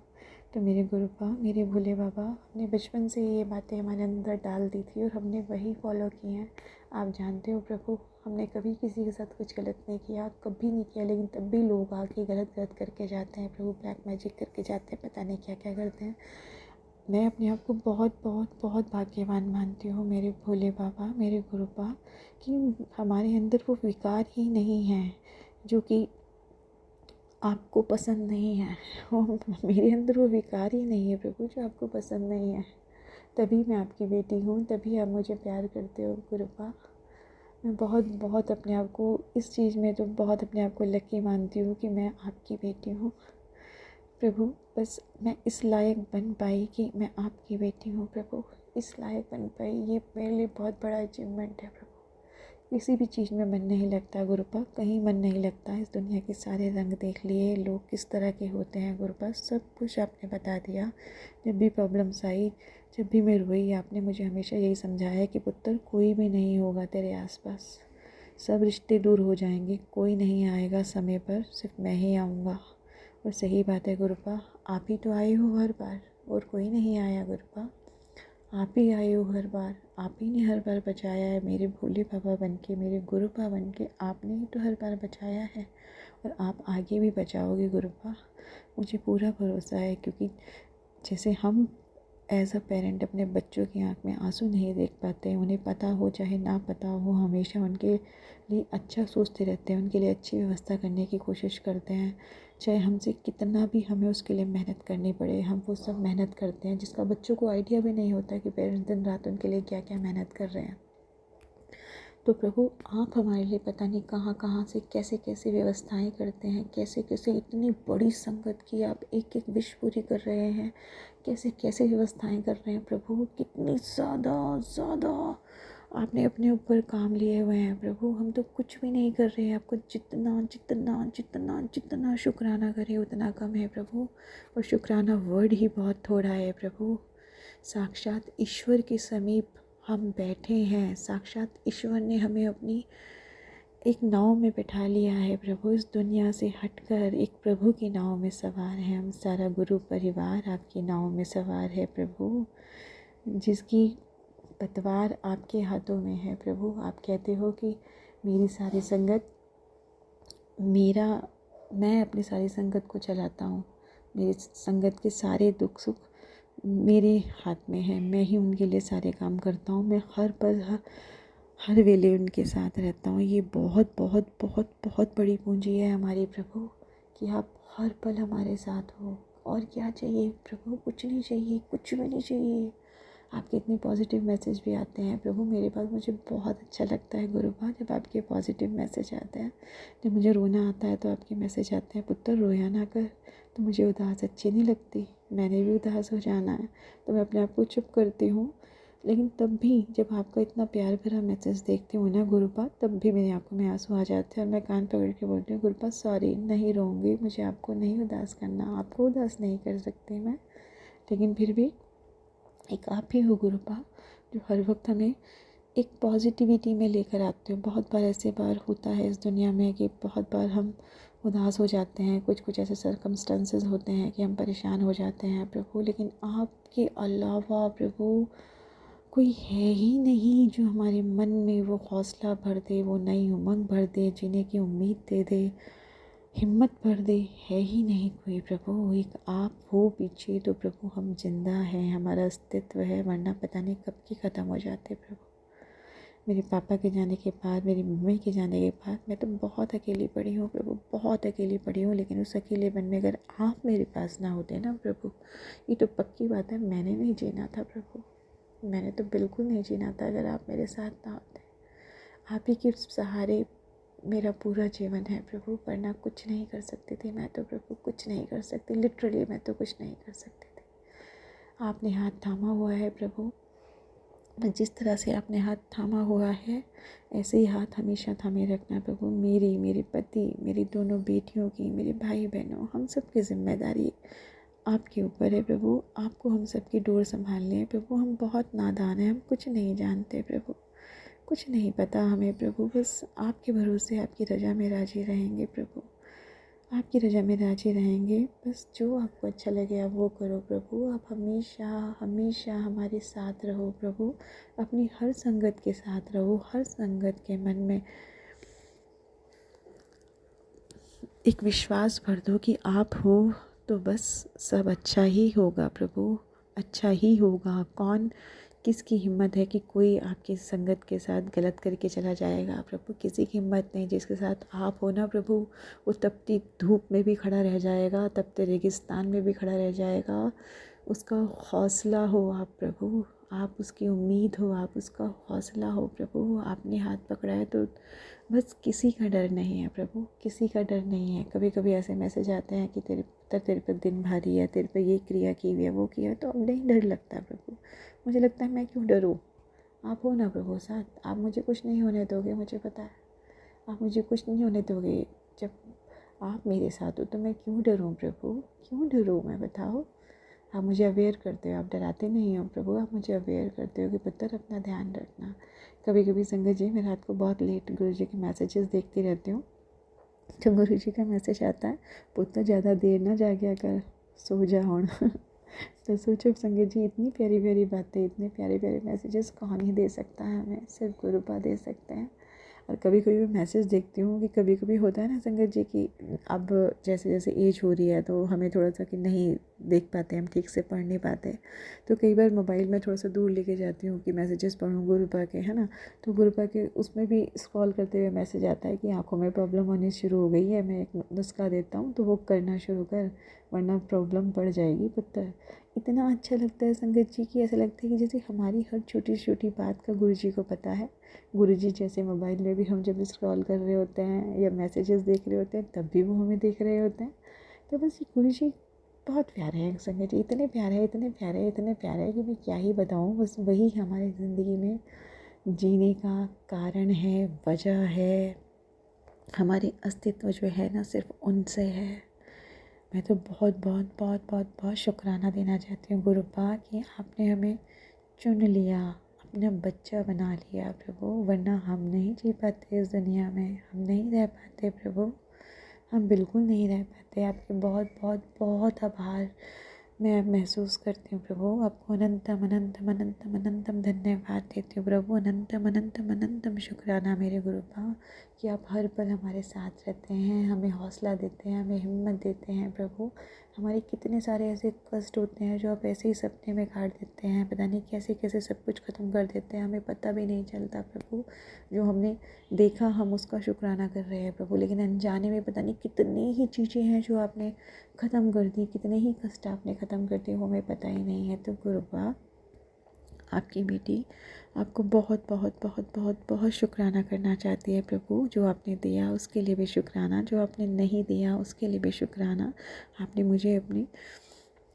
तो मेरे गुरुपा, मेरे भोले बाबा, अपने बचपन से ये बातें हमारे अंदर डाल दी थी और हमने वही फॉलो की हैं। आप जानते हो प्रभु, हमने कभी किसी के साथ कुछ गलत नहीं किया, कभी नहीं किया, लेकिन तब भी लोग आके गलत गलत करके जाते हैं प्रभु, ब्लैक मैजिक करके जाते हैं, पता नहीं क्या क्या करते हैं। मैं अपने आप को बहुत बहुत बहुत भाग्यवान मानती हूँ मेरे भोले बाबा, मेरे गुरुपा, कि हमारे अंदर वो विकार ही नहीं है जो कि आपको पसंद नहीं है। वो मेरे अंदर वो विकार ही नहीं है प्रभु जो आपको पसंद नहीं है। तभी मैं आपकी बेटी हूँ, तभी आप मुझे प्यार करते हो गुरुपा। मैं बहुत बहुत अपने आप को इस चीज़ में तो बहुत अपने आप को लकी मानती हूँ कि मैं आपकी बेटी हूँ प्रभु। बस मैं इस लायक बन पाई कि मैं आपकी बेटी हूँ प्रभु, इस लायक बन पाई, ये मेरे लिए बहुत बड़ा अचीवमेंट है प्रभु। किसी भी चीज़ में मन नहीं लगता गुरुपा, कहीं मन नहीं लगता। इस दुनिया के सारे रंग देख लिए, लोग किस तरह के होते हैं गुरुपा, सब कुछ आपने बता दिया। जब भी प्रॉब्लम्स आई, जब भी मैं रोई, आपने मुझे हमेशा यही समझाया कि पुत्र कोई भी नहीं होगा तेरे आसपास, सब रिश्ते दूर हो जाएंगे, कोई नहीं आएगा समय पर, सिर्फ मैं ही आऊँगा। और सही बात है गुरुपा, आप ही तो आए हो हर बार, और कोई नहीं आया गुरुपा। आप ही आए हो हर बार, आप ही ने हर बार बचाया है। मेरे भोले बाबा बनके, मेरे गुरुपा बनके आपने ही तो हर बार बचाया है, और आप आगे भी बचाओगे गुरुपा, मुझे पूरा भरोसा है। क्योंकि जैसे हम एज अ पेरेंट अपने बच्चों की आंख में आंसू नहीं देख पाते हैं, उन्हें पता हो चाहे ना पता हो, हमेशा उनके लिए अच्छा सोचते रहते हैं, उनके लिए अच्छी व्यवस्था करने की कोशिश करते हैं। चाहे हमसे कितना भी हमें उसके लिए मेहनत करनी पड़े, हम वो सब मेहनत करते हैं, जिसका बच्चों को आइडिया भी नहीं होता कि पेरेंट्स दिन रात उनके लिए क्या क्या मेहनत कर रहे हैं। तो प्रभु, आप हमारे लिए पता नहीं कहाँ कहाँ से कैसे कैसे व्यवस्थाएं करते हैं, कैसे कैसे इतनी बड़ी संगत की आप एक एक विश पूरी कर रहे हैं, कैसे कैसे व्यवस्थाएं कर रहे हैं प्रभु, कितनी ज़्यादा ज़्यादा आपने अपने ऊपर काम लिए हुए हैं प्रभु। हम तो कुछ भी नहीं कर रहे हैं, आपको जितना जितना जितना जितना शुक्राना करें उतना कम है प्रभु, और शुक्राना वर्ड ही बहुत थोड़ा है प्रभु। साक्षात ईश्वर के समीप हम बैठे हैं, साक्षात ईश्वर ने हमें अपनी एक नाव में बैठा लिया है प्रभु। इस दुनिया से हटकर एक प्रभु की नाव में सवार हैं हम, सारा गुरु परिवार आपकी नाव में सवार है प्रभु, जिसकी पतवार आपके हाथों में है प्रभु। आप कहते हो कि मेरी सारी संगत मैं अपनी सारी संगत को चलाता हूँ, मेरी संगत के सारे दुख सुख मेरे हाथ में है, मैं ही उनके लिए सारे काम करता हूँ, मैं हर पल हर वेले उनके साथ रहता हूँ। ये बहुत बहुत बहुत बहुत बड़ी पूंजी है हमारी प्रभु, कि आप हर पल हमारे साथ हो। और क्या चाहिए प्रभु, कुछ नहीं चाहिए, कुछ भी नहीं चाहिए। आपके इतने पॉजिटिव मैसेज भी आते हैं प्रभु मेरे पास, मुझे बहुत अच्छा लगता है गुरुपा जब आपके पॉजिटिव मैसेज आते हैं। जब मुझे रोना आता है तो आपके मैसेज आते हैं, पुत्र रोया ना कर, तो मुझे उदास अच्छी नहीं लगती, मैंने भी उदास हो जाना है, तो मैं अपने आप को चुप करती हूँ। लेकिन तब भी जब आपका इतना प्यार भरा मैसेज देखती हूँ ना गुरुपा, तब भी मेरी आंखों में आंसू आ जाते हैं, और मैं कान पकड़ के बोलती हूँ, गुरुपा सॉरी, नहीं रोऊंगी, मुझे आपको नहीं उदास करना, आपको उदास नहीं कर सकती मैं। लेकिन फिर भी एक आप ही हो गुरुपा जो हर वक्त हमें एक पॉजिटिविटी में लेकर आते हो। बहुत बार ऐसे बार होता है इस दुनिया में कि बहुत बार हम उदास हो जाते हैं, कुछ कुछ ऐसे सर्कमस्टेंसेस होते हैं कि हम परेशान हो जाते हैं प्रभु, लेकिन आपके अलावा प्रभु कोई है ही नहीं जो हमारे मन में वो हौसला भर दे, वो नई उमंग भर दे, जीने की उम्मीद दे दे, हिम्मत भर दे। है ही नहीं कोई प्रभु, एक आप हो पीछे तो प्रभु हम जिंदा हैं, हमारा अस्तित्व है, वरना पता नहीं कब की ख़त्म हो जाते प्रभु। मेरे पापा के जाने के बाद, मेरी मम्मी के जाने के बाद मैं तो बहुत अकेली पड़ी हूँ प्रभु, बहुत अकेली पड़ी हूँ। लेकिन उस अकेलेपन में अगर आप मेरे पास ना होते ना प्रभु, ये तो पक्की बात है, मैंने नहीं जीना था प्रभु, मैंने तो बिल्कुल नहीं जीना था अगर आप मेरे साथ ना होते। आप ही के सहारे मेरा पूरा जीवन है प्रभु, वरना कुछ नहीं कर सकती थी मैं तो प्रभु, कुछ नहीं कर सकती, लिटरली मैं तो कुछ नहीं कर सकती थी। आपने हाथ थामा हुआ है प्रभु, जिस तरह से आपने हाथ थामा हुआ है ऐसे ही हाथ हमेशा थामे रखना प्रभु। मेरी, मेरे पति, मेरी दोनों बेटियों की, मेरे भाई बहनों, हम सब की जिम्मेदारी आपके ऊपर है प्रभु। आपको हम सब की डोर संभालनी है प्रभु। हम बहुत नादान हैं, हम कुछ नहीं जानते प्रभु, कुछ नहीं पता हमें प्रभु। बस आपके भरोसे आपकी रजा में राजी रहेंगे प्रभु, आपकी रजा में राजी रहेंगे। बस जो आपको अच्छा लगे आप वो करो प्रभु। आप हमेशा हमेशा हमारे साथ रहो प्रभु, अपनी हर संगत के साथ रहो, हर संगत के मन में एक विश्वास भर दो कि आप हो तो बस सब अच्छा ही होगा प्रभु, अच्छा ही होगा। कौन, किसकी हिम्मत है कि कोई आपकी संगत के साथ गलत करके चला जाएगा प्रभु? किसी की हिम्मत नहीं। जिसके साथ आप हो ना प्रभु, वो तपती धूप में भी खड़ा रह जाएगा, तपते रेगिस्तान में भी खड़ा रह जाएगा। उसका हौसला हो आप प्रभु, आप उसकी उम्मीद हो, आप उसका हौसला हो प्रभु। आपने हाथ पकड़ा है तो बस किसी का डर नहीं है प्रभु, किसी का डर नहीं है। कभी कभी ऐसे मैसेज आते हैं कि तेरे पर दिन भारी है, तेरे पर ये क्रिया की हुई है, वो किया है, तो अब नहीं डर लगता प्रभु। मुझे लगता है मैं क्यों डरूं, आप हो ना प्रभु साथ, आप मुझे कुछ नहीं होने दोगे, मुझे पता है आप मुझे कुछ नहीं होने दोगे। जब आप मेरे साथ हो तो मैं क्यों डरूं प्रभु, क्यों डरूं मैं, बताओ। आप मुझे अवेयर करते हो, आप डराते नहीं हो प्रभु, आप मुझे अवेयर करते हो कि पुत्र अपना ध्यान रखना। कभी कभी संगत जी मैं रात को बहुत लेट गुरु जी के मैसेजेस देखती रहती हूँ, तो गुरु जी का मैसेज आता है, पुत्र ज़्यादा देर ना जागया कर, सो जा हुण। तो सोचो संगत जी, इतनी प्यारी प्यारी बातें, इतने प्यारे प्यारे मैसेजेस कौन ही दे सकता है हमें, सिर्फ गुरुपा दे सकते हैं। और कभी कभी मैं मैसेज देखती हूँ कि कभी कभी होता है ना संगत जी कि अब जैसे जैसे एज हो रही है तो हमें थोड़ा सा कि नहीं देख पाते, हम ठीक से पढ़ नहीं पाते, तो कई बार मोबाइल में थोड़ा सा दूर लेके जाती हूँ कि मैसेजेस पढ़ूँ गुरुपा के, है ना। तो गुरुपा के उसमें भी स्क्रॉल करते हुए मैसेज आता है कि आँखों में प्रॉब्लम होनी शुरू हो गई है, मैं एक नुस्खा देता हूँ तो वो करना शुरू कर, वरना प्रॉब्लम बढ़ जाएगी पुत्र। इतना अच्छा लगता है संगत जी की, ऐसा लगता है कि जैसे हमारी हर छोटी छोटी बात का गुरु जी को पता है। गुरु जी जैसे मोबाइल में भी हम जब स्क्रॉल कर रहे होते हैं या मैसेजेस देख रहे होते हैं तब भी वो हमें देख रहे होते हैं। तो बस ये गुरु जी बहुत प्यारे हैं संगत जी, इतने प्यारे हैं, इतने प्यारे हैं, इतने प्यारे हैं कि मैं क्या ही बताऊँ। बस वही हमारी ज़िंदगी में जीने का कारण है, वजह है। हमारी अस्तित्व जो है ना सिर्फ उनसे है। मैं तो बहुत बहुत बहुत बहुत बहुत शुक्राना देना चाहती हूँ गुरुपा कि आपने हमें चुन लिया, अपना बच्चा बना लिया प्रभु, वरना हम नहीं जी पाते इस दुनिया में, हम नहीं रह पाते प्रभु, हम बिल्कुल नहीं रह पाते। आपके बहुत बहुत बहुत आभार मैं महसूस करती हूँ प्रभु। आपको अनंतम अनंतम अनंतम अनंतम धन्यवाद देती हूँ प्रभु, अनंतम अनंतम अनंतम शुक्राना मेरे गुरुपा कि आप हर पल हमारे साथ रहते हैं, हमें हौसला देते हैं, हमें हिम्मत देते हैं प्रभु। हमारे कितने सारे ऐसे कष्ट होते हैं जो आप ऐसे ही सपने में काट देते हैं, पता नहीं कैसे कैसे सब कुछ ख़त्म कर देते हैं, हमें पता भी नहीं चलता प्रभु। जो हमने देखा हम उसका शुक्राना कर रहे हैं प्रभु, लेकिन अनजाने में पता नहीं कितनी ही चीज़ें हैं जो आपने ख़त्म कर दी, कितने ही कष्ट आपने ख़त्म कर दिए, वो हमें पता ही नहीं है। तो गुरुपा आपकी बेटी आपको बहुत बहुत बहुत बहुत बहुत शुक्राना करना चाहती है प्रभु। जो आपने दिया उसके लिए भी शुक्राना, जो आपने नहीं दिया उसके लिए भी शुक्राना। आपने मुझे अपनी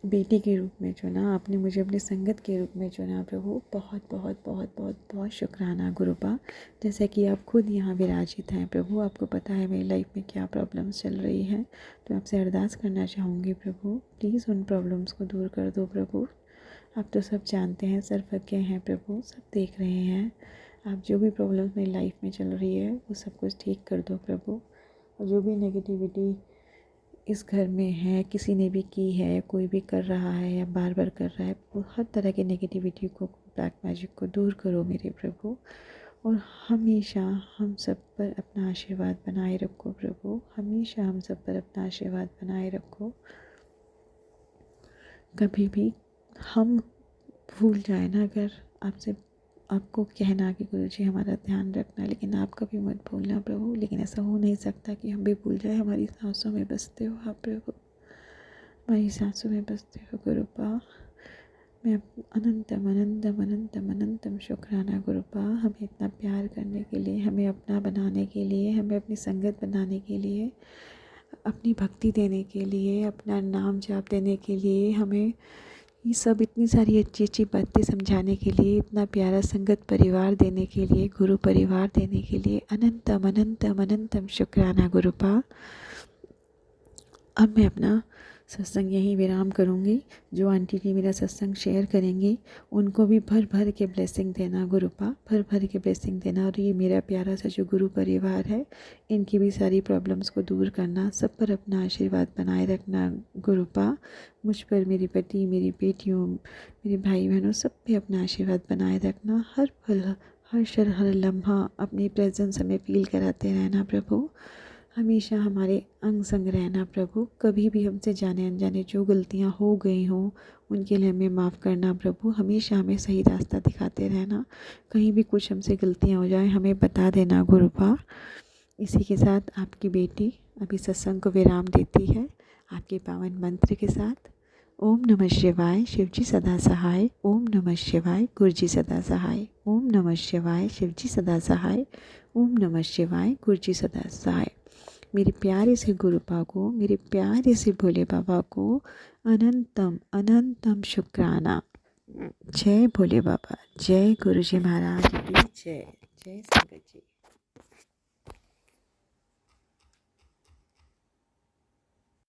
बेटी के रूप में चुना, आपने मुझे अपनी संगत के रूप में चुना प्रभु। बहुत बहुत बहुत बहुत बहुत शुक्राना गुरुपा। जैसे कि आप खुद यहाँ विराजित हैं प्रभु, आपको पता है मेरी लाइफ में क्या प्रॉब्लम्स चल रही हैं, तो आपसे अरदास करना चाहूँगी प्रभु, प्लीज़ उन प्रॉब्लम्स को दूर कर दो प्रभु। आप तो सब जानते हैं, सर्वज्ञ हैं प्रभु, सब देख रहे हैं। आप जो भी प्रॉब्लम्स मेरी लाइफ में चल रही है वो सब कुछ ठीक कर दो प्रभु। और जो भी नेगेटिविटी इस घर में है, किसी ने भी की है, कोई भी कर रहा है या बार बार कर रहा है, वो हर तरह की नेगेटिविटी को, ब्लैक मैजिक को दूर करो मेरे प्रभु। और हमेशा हम सब पर अपना आशीर्वाद बनाए रखो प्रभु, हमेशा हम सब पर अपना आशीर्वाद बनाए रखो। कभी भी हम भूल जाए ना, अगर आपसे आपको कहना कि गुरुजी हमारा ध्यान रखना, लेकिन आप कभी मत भूलना प्रभु। लेकिन ऐसा हो नहीं सकता कि हम भी भूल जाए। हमारी सांसों में बसते हो आप प्रभु, हमारी सांसों में बसते हो गुरुपा। मैं अनंतम अनंतम अनंतम अनंतम शुक्राना गुरुपा, हमें इतना प्यार करने के लिए, हमें अपना बनाने के लिए, हमें अपनी संगत बनाने के लिए, अपनी भक्ति देने के लिए, अपना नाम जाप देने के लिए, हमें ये सब इतनी सारी अच्छी अच्छी बातें समझाने के लिए, इतना प्यारा संगत परिवार देने के लिए, गुरु परिवार देने के लिए अनंतम अनंतम अनंतम शुक्राना गुरुपा। अब मैं अपना सत्संग यहीं विराम करूँगी। जो आंटी जी मेरा सत्संग शेयर करेंगी उनको भी भर भर के ब्लेसिंग देना गुरुपा, भर भर के ब्लेसिंग देना। और ये मेरा प्यारा सा जो गुरु परिवार है, इनकी भी सारी प्रॉब्लम्स को दूर करना, सब पर अपना आशीर्वाद बनाए रखना गुरुपा। मुझ पर, मेरे पति, मेरी बेटियों, मेरे भाई बहनों, सब पे अपना आशीर्वाद बनाए रखना। हर पल, हर क्षण, हर लम्हा अपनी प्रेजेंस हमें फील कराते रहना प्रभु। हमेशा हमारे अंग संग रहना प्रभु। कभी भी हमसे जाने अनजाने जो गलतियां हो गई हों उनके लिए हमें माफ़ करना प्रभु। हमेशा हमें सही रास्ता दिखाते रहना। कहीं भी कुछ हमसे गलतियां हो जाए हमें बता देना गुरुपा। इसी के साथ आपकी बेटी अभी सत्संग को विराम देती है आपके पावन मंत्र के साथ। ओम नमः शिवाय, शिवजी सदा सहाय। ओम नमः शिवाय, गुरुजी सदा सहाय। ओम नमः शिवाय, शिवजी सदा सहाय। ओम नमः शिवाय, गुरुजी सदा सहाय। मेरे प्यारे से गुरुपा को, मेरे प्यारे से भोले बाबा को अनंतम अनंतम शुक्राना। जय भोले बाबा, जय गुरुजी महाराज की जय। जय संगत जी।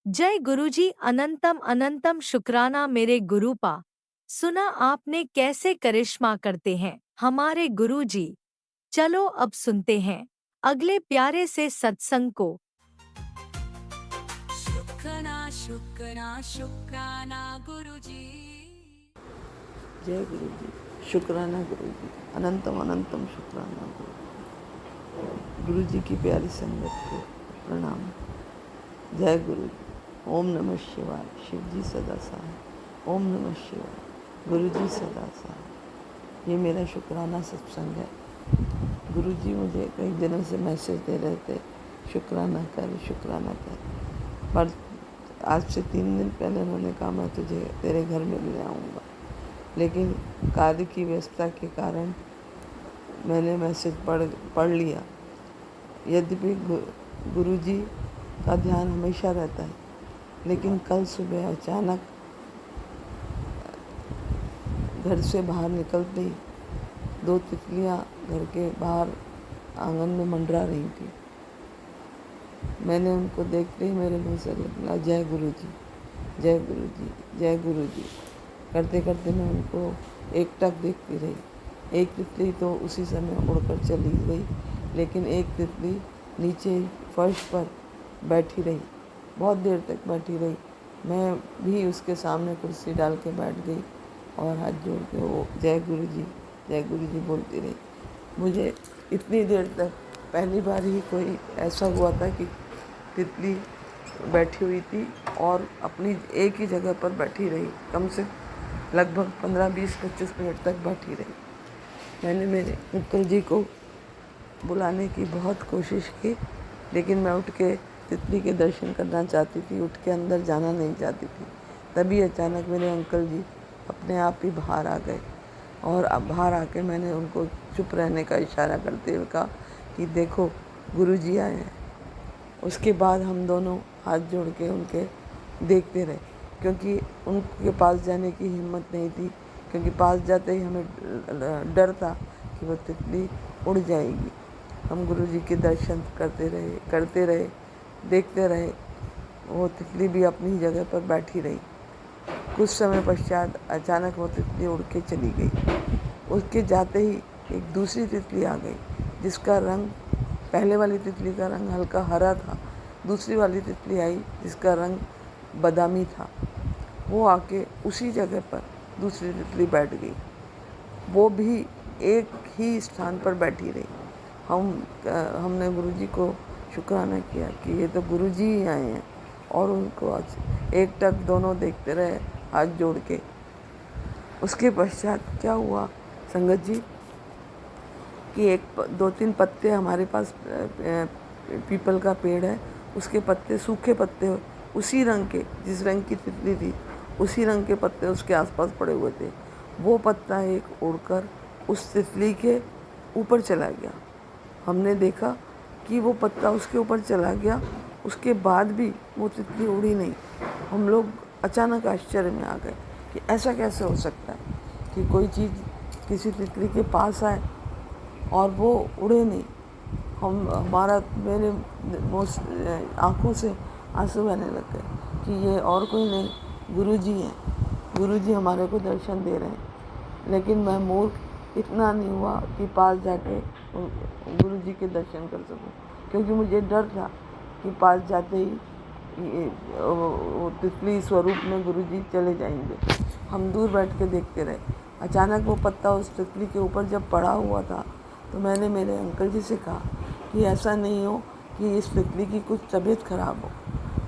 जय गुरुजी, अनंतम अनंतम शुक्राना मेरे गुरुपा। सुना आपने कैसे करिश्मा करते हैं हमारे गुरुजी। चलो अब सुनते हैं अगले प्यारे से सत्संग को। शुक्राना शुक्राना गुरुजी। जय गुरु जी, शुक्राना गुरु जी, अनंतम अनंतम शुक्राना गुरु जी की प्यारी संगत को प्रणाम। जय गुरु जी। ओम नमः शिवाय, शिव जी सदा सहाय। ओम नमः शिवाय, गुरु जी सदा सहाय। ये मेरा शुक्राना सत्संग है। गुरु जी मुझे कई दिनों से मैसेज दे रहे थे, शुक्राना कर, शुक्राना कर। पर आज से 3 दिन पहले उन्होंने कहा मैं तुझे तेरे घर में ले आऊँगा, लेकिन कार्य की व्यस्तता के कारण मैंने मैसेज पढ़ लिया। यद्यपि गुरुजी का ध्यान हमेशा रहता है, लेकिन कल सुबह अचानक घर से बाहर निकलते ही 2 तितलियां घर के बाहर आंगन में मंडरा रही थी। मैंने उनको देखते ही मेरे मुँह से निकला जय गुरु जी, जय गुरु जी, जय गुरु जी। करते करते मैं उनको एकटक देखती रही। एक तितली तो उसी समय उड़कर चली गई, लेकिन एक तितली नीचे फर्श पर बैठी रही, बहुत देर तक बैठी रही। मैं भी उसके सामने कुर्सी डाल के बैठ गई और हाथ जोड़ के वो जय गुरु जी बोलती रही। मुझे इतनी देर तक पहली बार ही कोई ऐसा हुआ था कि तितली बैठी हुई थी और अपनी एक ही जगह पर बैठी रही, कम से लगभग 15, 20, 25 मिनट तक बैठी रही। मैंने मेरे अंकल जी को बुलाने की बहुत कोशिश की, लेकिन मैं उठ के तितली के दर्शन करना चाहती थी, उठ के अंदर जाना नहीं चाहती थी। तभी अचानक मेरे अंकल जी अपने आप ही बाहर आ गए और अब बाहर आके मैंने उनको चुप रहने का इशारा करते हुए कहा कि देखो गुरुजी आए हैं। उसके बाद हम दोनों हाथ जोड़ के उनके देखते रहे, क्योंकि उनके पास जाने की हिम्मत नहीं थी, क्योंकि पास जाते ही हमें डर था कि वो तितली उड़ जाएगी। हम गुरुजी के दर्शन करते रहे, देखते रहे। वो तितली भी अपनी जगह पर बैठी रही। कुछ समय पश्चात अचानक वो तितली उड़ के चली गई। उसके जाते ही एक दूसरी तितली आ गई, जिसका रंग, पहले वाली तितली का रंग हल्का हरा था, दूसरी वाली तितली आई जिसका रंग बादामी था, वो आके उसी जगह पर दूसरी तितली बैठ गई। वो भी एक ही स्थान पर बैठी रही। हमने गुरुजी को शुक्राना किया कि ये तो गुरुजी ही आए हैं, और उनको आज एक टक दोनों देखते रहे हाथ जोड़ के। उसके पश्चात क्या हुआ संगत जी कि 2-3 पत्ते हमारे पास पीपल का पेड़ है, उसके पत्ते सूखे पत्ते उसी रंग के, जिस रंग की तितली थी उसी रंग के पत्ते उसके आसपास पड़े हुए थे। वो पत्ता एक उड़कर उस तितली के ऊपर चला गया। हमने देखा कि वो पत्ता उसके ऊपर चला गया, उसके बाद भी वो तितली उड़ी नहीं। हम लोग अचानक आश्चर्य में आ गए कि ऐसा कैसे हो सकता है कि कोई चीज़ किसी तितली के पास आए और वो उड़े नहीं। मेरे आँखों से आंसू बहने लग गए कि ये और कोई नहीं, गुरुजी हैं। गुरुजी हमारे को दर्शन दे रहे हैं। लेकिन मैं मूर्ख इतना नहीं हुआ कि पास जाके गुरुजी के दर्शन कर सकूं, क्योंकि मुझे डर था कि पास जाते ही वो तितली स्वरूप में गुरुजी चले जाएंगे। हम दूर बैठ के देखते रहे। अचानक वो पत्ता उस तितली के ऊपर जब पड़ा हुआ था तो मैंने मेरे अंकल जी से कहा कि ऐसा नहीं हो कि इस तितली की कुछ तबीयत खराब हो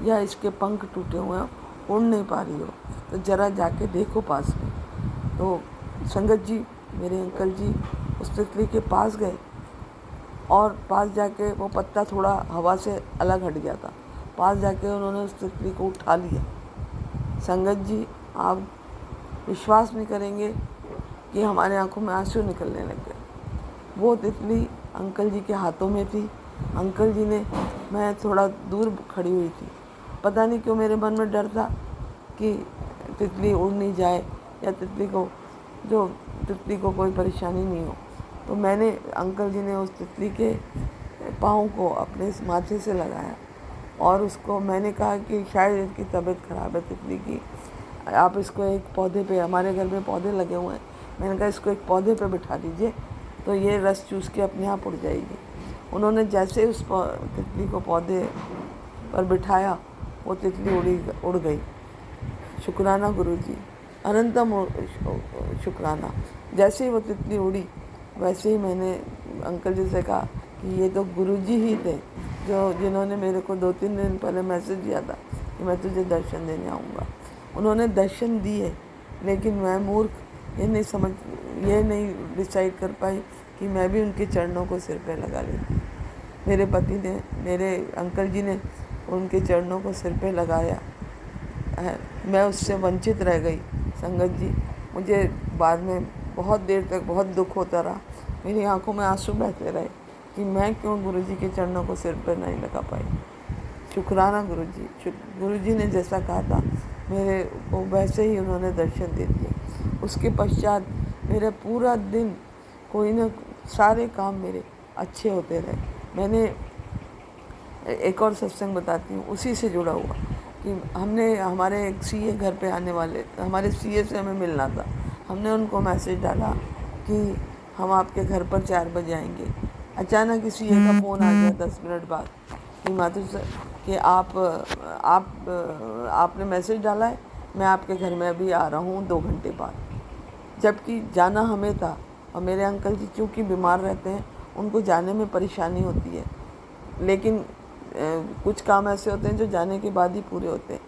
या इसके पंख टूटे हुए हो, उड़ नहीं पा रही हो, तो ज़रा जाके देखो पास में। तो संगत जी, मेरे अंकल जी उस तितली के पास गए और पास जाके वो पत्ता थोड़ा हवा से अलग हट गया था। पास जाके उन्होंने उस तितली को उठा लिया। संगत जी, आप विश्वास नहीं करेंगे कि हमारे आंखों में आंसू निकलने लग गए। वो तितली अंकल जी के हाथों में थी। अंकल जी ने, मैं थोड़ा दूर खड़ी हुई थी, पता नहीं क्यों मेरे मन में डर था कि तितली उड़ नहीं जाए या तितली को कोई परेशानी नहीं हो। तो मैंने, अंकल जी ने उस तितली के पाँव को अपने माथे से लगाया और उसको मैंने कहा कि शायद इसकी तबीयत ख़राब है तितली की, आप इसको एक पौधे पे, हमारे घर में पौधे लगे हुए हैं, मैंने कहा इसको एक पौधे पे बिठा दीजिए तो ये रस चूस के अपने आप उड़ जाएगी। उन्होंने जैसे उस तितली को पौधे पर बिठाया, वो तितली उड़ गई। शुक्राना गुरुजी, अनंतम शुक्राना। जैसे ही वो तितली उड़ी वैसे ही मैंने अंकल जी से कहा कि ये तो गुरुजी ही थे जिन्होंने मेरे को 2-3 दिन पहले मैसेज दिया था कि मैं तुझे दर्शन देने आऊँगा। उन्होंने दर्शन दिए, लेकिन मैं मूर्ख ये नहीं डिसाइड कर पाई कि मैं भी उनके चरणों को सिर पे लगा लेती। मेरे पति ने, मेरे अंकल जी ने उनके चरणों को सिर पे लगाया। मैं उससे वंचित रह गई। संगत जी, मुझे बाद में बहुत देर तक बहुत दुख होता रहा। मेरी आंखों में आंसू बहते रहे कि मैं क्यों गुरुजी के चरणों को सिर पर नहीं लगा पाई। शुक्राना गुरुजी। गुरुजी ने जैसा कहा था मेरे को वैसे ही उन्होंने दर्शन दे दिए। उसके पश्चात मेरा पूरा दिन कोई ना, सारे काम मेरे अच्छे होते रहे। मैंने एक और सत्संग बताती हूँ उसी से जुड़ा हुआ कि हमारे एक सीए घर पे आने वाले, हमारे सीए से हमें मिलना था। हमने उनको मैसेज डाला कि हम आपके घर पर 4 बजे आएंगे। अचानक सीए का फ़ोन आ गया 10 मिनट बाद कि माधुर सर कि आपने मैसेज डाला है, मैं आपके घर में अभी आ रहा हूँ 2 घंटे बाद। जबकि जाना हमें था और मेरे अंकल जी चूँकि बीमार रहते हैं, उनको जाने में परेशानी होती है, लेकिन कुछ काम ऐसे होते हैं जो जाने के बाद ही पूरे होते हैं।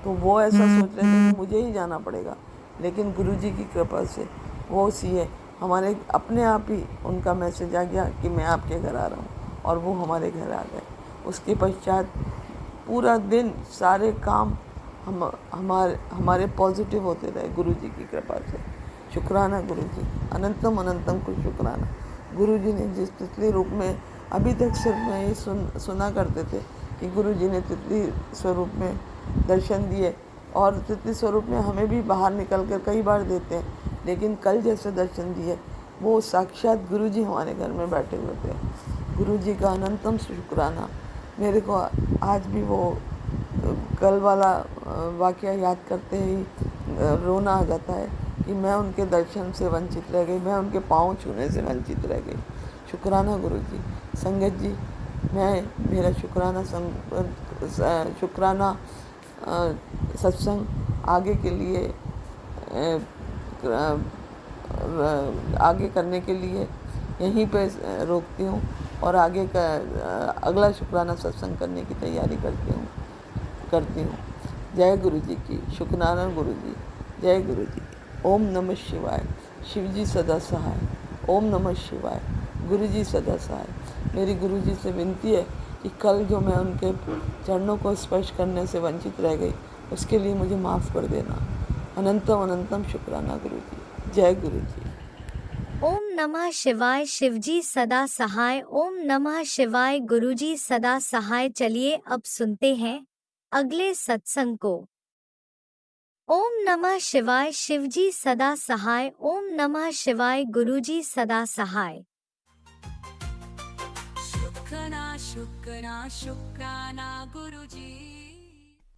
तो वो ऐसा सोच रहे थे कि मुझे ही जाना पड़ेगा, लेकिन गुरुजी की कृपा से वो सीए हमारे अपने आप ही उनका मैसेज आ गया कि मैं आपके घर आ रहा हूँ, और वो हमारे घर आ गए। उसके पश्चात पूरा दिन सारे काम हमारे पॉजिटिव होते रहे गुरुजी की कृपा से। शुक्राना गुरुजी, अनंतम अनंतम को शुक्राना। गुरुजी ने जिस तितली रूप में, अभी तक सिर्फ मैं ये सुना करते थे कि गुरुजी ने तितली स्वरूप में दर्शन दिए, और तितली स्वरूप में हमें भी बाहर निकल कर कई बार देते हैं, लेकिन कल जैसे दर्शन दिए वो साक्षात गुरुजी हमारे घर में बैठे हुए थे। गुरुजी का अनंतम शुक्राना। मेरे को आज भी वो कल वाला वाक़या याद करते ही रोना आ जाता है कि मैं उनके दर्शन से वंचित रह गई, मैं उनके पाँव छूने से वंचित रह गई। शुक्राना गुरुजी। संगत जी, मैं मेरा शुक्राना सत्संग आगे के लिए आगे करने के लिए यहीं पे रोकती हूँ और आगे का अगला शुक्राना सत्संग करने की तैयारी करती हूँ। जय गुरु जी की। शुक्राना गुरु जी। जय गुरु जी। ओम नमः शिवाय। शिव जी सदा सहाय। ओम नमः शिवाय। गुरु जी सदा सहाय। मेरी गुरु जी से विनती है कि कल जो मैं उनके चरणों को स्पर्श करने से वंचित रह गई उसके लिए मुझे माफ़ कर देना। अनंतम अनंतम शुक्राना गुरु जी। जय गुरु जी। ओम नमः शिवाय। शिवजी सदा सहाय। ओम नमः शिवाय। गुरुजी सदा सहाय। चलिए अब सुनते हैं अगले सत्संग को। ओम नमः शिवाय। शिवजी सदा सहाय। ओम नमः शिवाय। गुरुजी सदा सहाय। शुक्राना गुरुजी।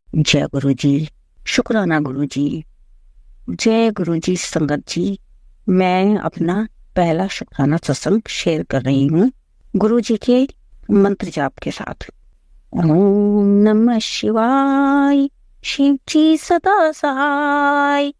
जय गुरु जी। शुक्राना गुरु जी। जय गुरु जी। संगत जी, मैं अपना पहला शुक्राना सत्संग शेयर कर रही हूँ गुरु जी के मंत्र जाप के साथ। ओम नमः शिवाय। शिव जी सदा सहाय।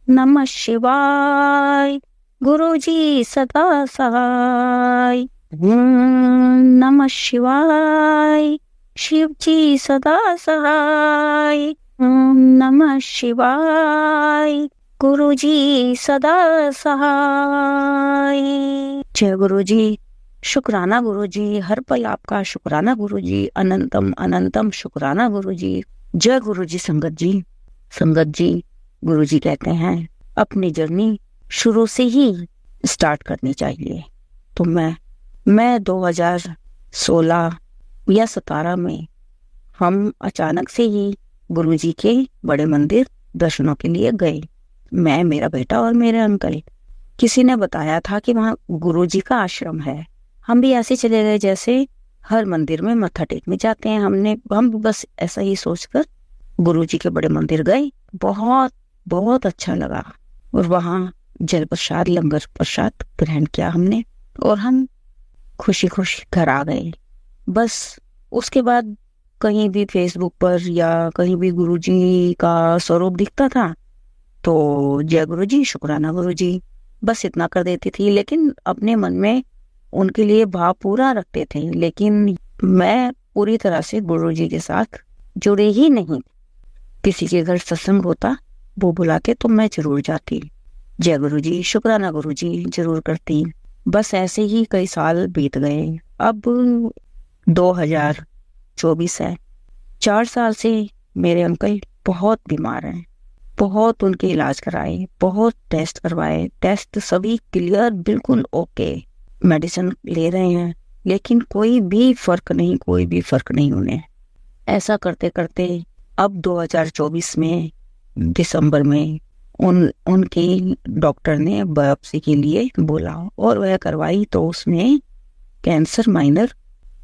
नमः शिवाय। गुरु जी सदा सहाय। नमः शिवाय। शिव जी सदा सहाय। नमः शिवाय। गुरु जी सदा सहाय। जय गुरु जी। शुक्राना गुरु जी। हर पल आपका शुक्राना गुरु जी। अनंतम अनंतम शुक्राना गुरु जी। जय गुरु जी। संगत जी, संगत जी, गुरु जी कहते हैं अपनी जर्नी शुरू से ही स्टार्ट करनी चाहिए। तो मैं 2016 या 17 में हम अचानक से ही गुरु जी के बड़े मंदिर दर्शनों के लिए गए। मैं, मेरा बेटा और मेरे अंकल। किसी ने बताया था कि वहाँ गुरु जी का आश्रम है। हम भी ऐसे चले गए जैसे हर मंदिर में मत्था टेकने जाते हैं। हम बस ऐसा ही सोचकर गुरु जी के बड़े मंदिर गए। बहुत बहुत अच्छा लगा और वहाँ जल प्रसाद, लंगर प्रसाद ग्रहण किया हमने और हम खुशी खुशी घर आ गए। बस उसके बाद कहीं भी फेसबुक पर या कहीं भी गुरु जी का स्वरूप दिखता था तो जय गुरु जी, शुक्राना गुरु जी, बस इतना कर देती थी। लेकिन अपने मन में उनके लिए भाव पूरा रखते थे। लेकिन मैं पूरी तरह से गुरु जी के साथ जुड़े ही नहीं। किसी के घर सत्संग होता, वो बुलाते तो मैं जरूर जाती। जय गुरु जी, शुक्राना गुरु जी जरूर करती। बस ऐसे ही कई साल बीत गए। अब 2024 है। 4 साल से मेरे अंकल बहुत बीमार हैं। बहुत उनके इलाज कराए, बहुत टेस्ट करवाए, टेस्ट सभी क्लियर, बिल्कुल ओके। मेडिसिन ले रहे हैं लेकिन कोई भी फर्क नहीं उन्हें। ऐसा करते करते अब 2024 में दिसंबर में उनके डॉक्टर ने बायोप्सी के लिए बोला और वह करवाई तो उसमें कैंसर माइनर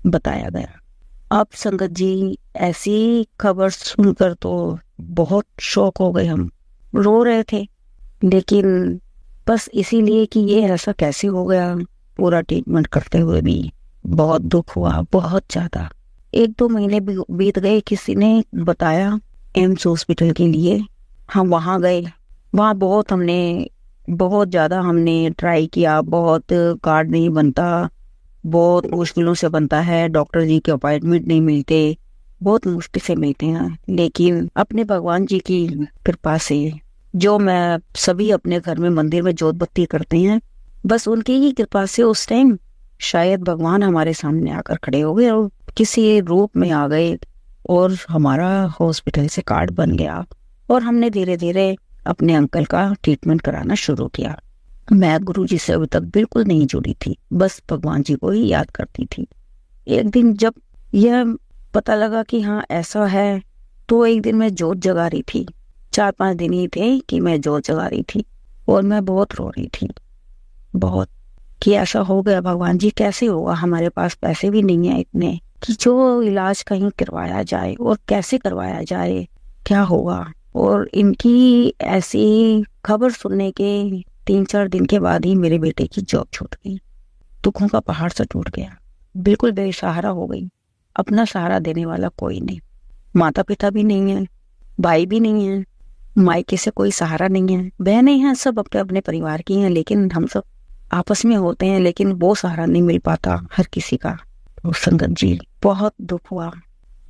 बताया गया। अब संगत जी, ऐसी खबर सुनकर तो बहुत शौक हो गए। हम रो रहे थे, लेकिन बस इसीलिए कि ये ऐसा कैसे हो गया। पूरा ट्रीटमेंट करते हुए भी बहुत दुख हुआ, बहुत ज्यादा। 1-2 महीने बीत गए। किसी ने बताया एम्स हॉस्पिटल के लिए। हम वहाँ गए। वहाँ बहुत ज्यादा हमने ट्राई किया। बहुत कार्ड नहीं बनता, बहुत मुश्किलों से बनता है। डॉक्टर जी के अपॉइंटमेंट नहीं मिलते, बहुत मुश्किल से मिलते हैं। लेकिन अपने भगवान जी की कृपा से, जो मैं सभी अपने घर में मंदिर में जोत बत्ती करते हैं, बस उनकी ही कृपा से उस टाइम शायद भगवान हमारे सामने आकर खड़े हो गए और किसी रूप में आ गए और हमारा हॉस्पिटल से कार्ड बन गया और हमने धीरे धीरे अपने अंकल का ट्रीटमेंट कराना शुरू किया। मैं गुरु जी से अभी तक बिल्कुल नहीं जुड़ी थी, बस भगवान जी को ही याद करती थी। एक दिन जब यह पता लगा कि हाँ ऐसा है, तो एक दिन मैं जोत जगा रही थी। 4-5 दिन ही थे कि मैं जोत जगा रही थी और मैं बहुत रो रही थी, बहुत, कि ऐसा हो गया। भगवान जी कैसे होगा, हमारे पास पैसे भी नहीं है इतने कि जो इलाज कहीं करवाया जाए और कैसे करवाया जाए, क्या होगा। और इनकी ऐसी खबर सुनने के 3-4 दिन के बाद ही मेरे बेटे की जॉब छूट गई। दुखों का पहाड़ सा टूट गया। बिल्कुल बेसहारा हो गई। अपना सहारा देने वाला कोई नहीं, माता पिता भी नहीं है, भाई भी नहीं है, मायके से कोई सहारा नहीं है, बहनें हैं, सब अपने अपने परिवार की हैं, लेकिन हम सब आपस में होते हैं, लेकिन वो सहारा नहीं मिल पाता हर किसी का। तो संगत जी बहुत दुख हुआ।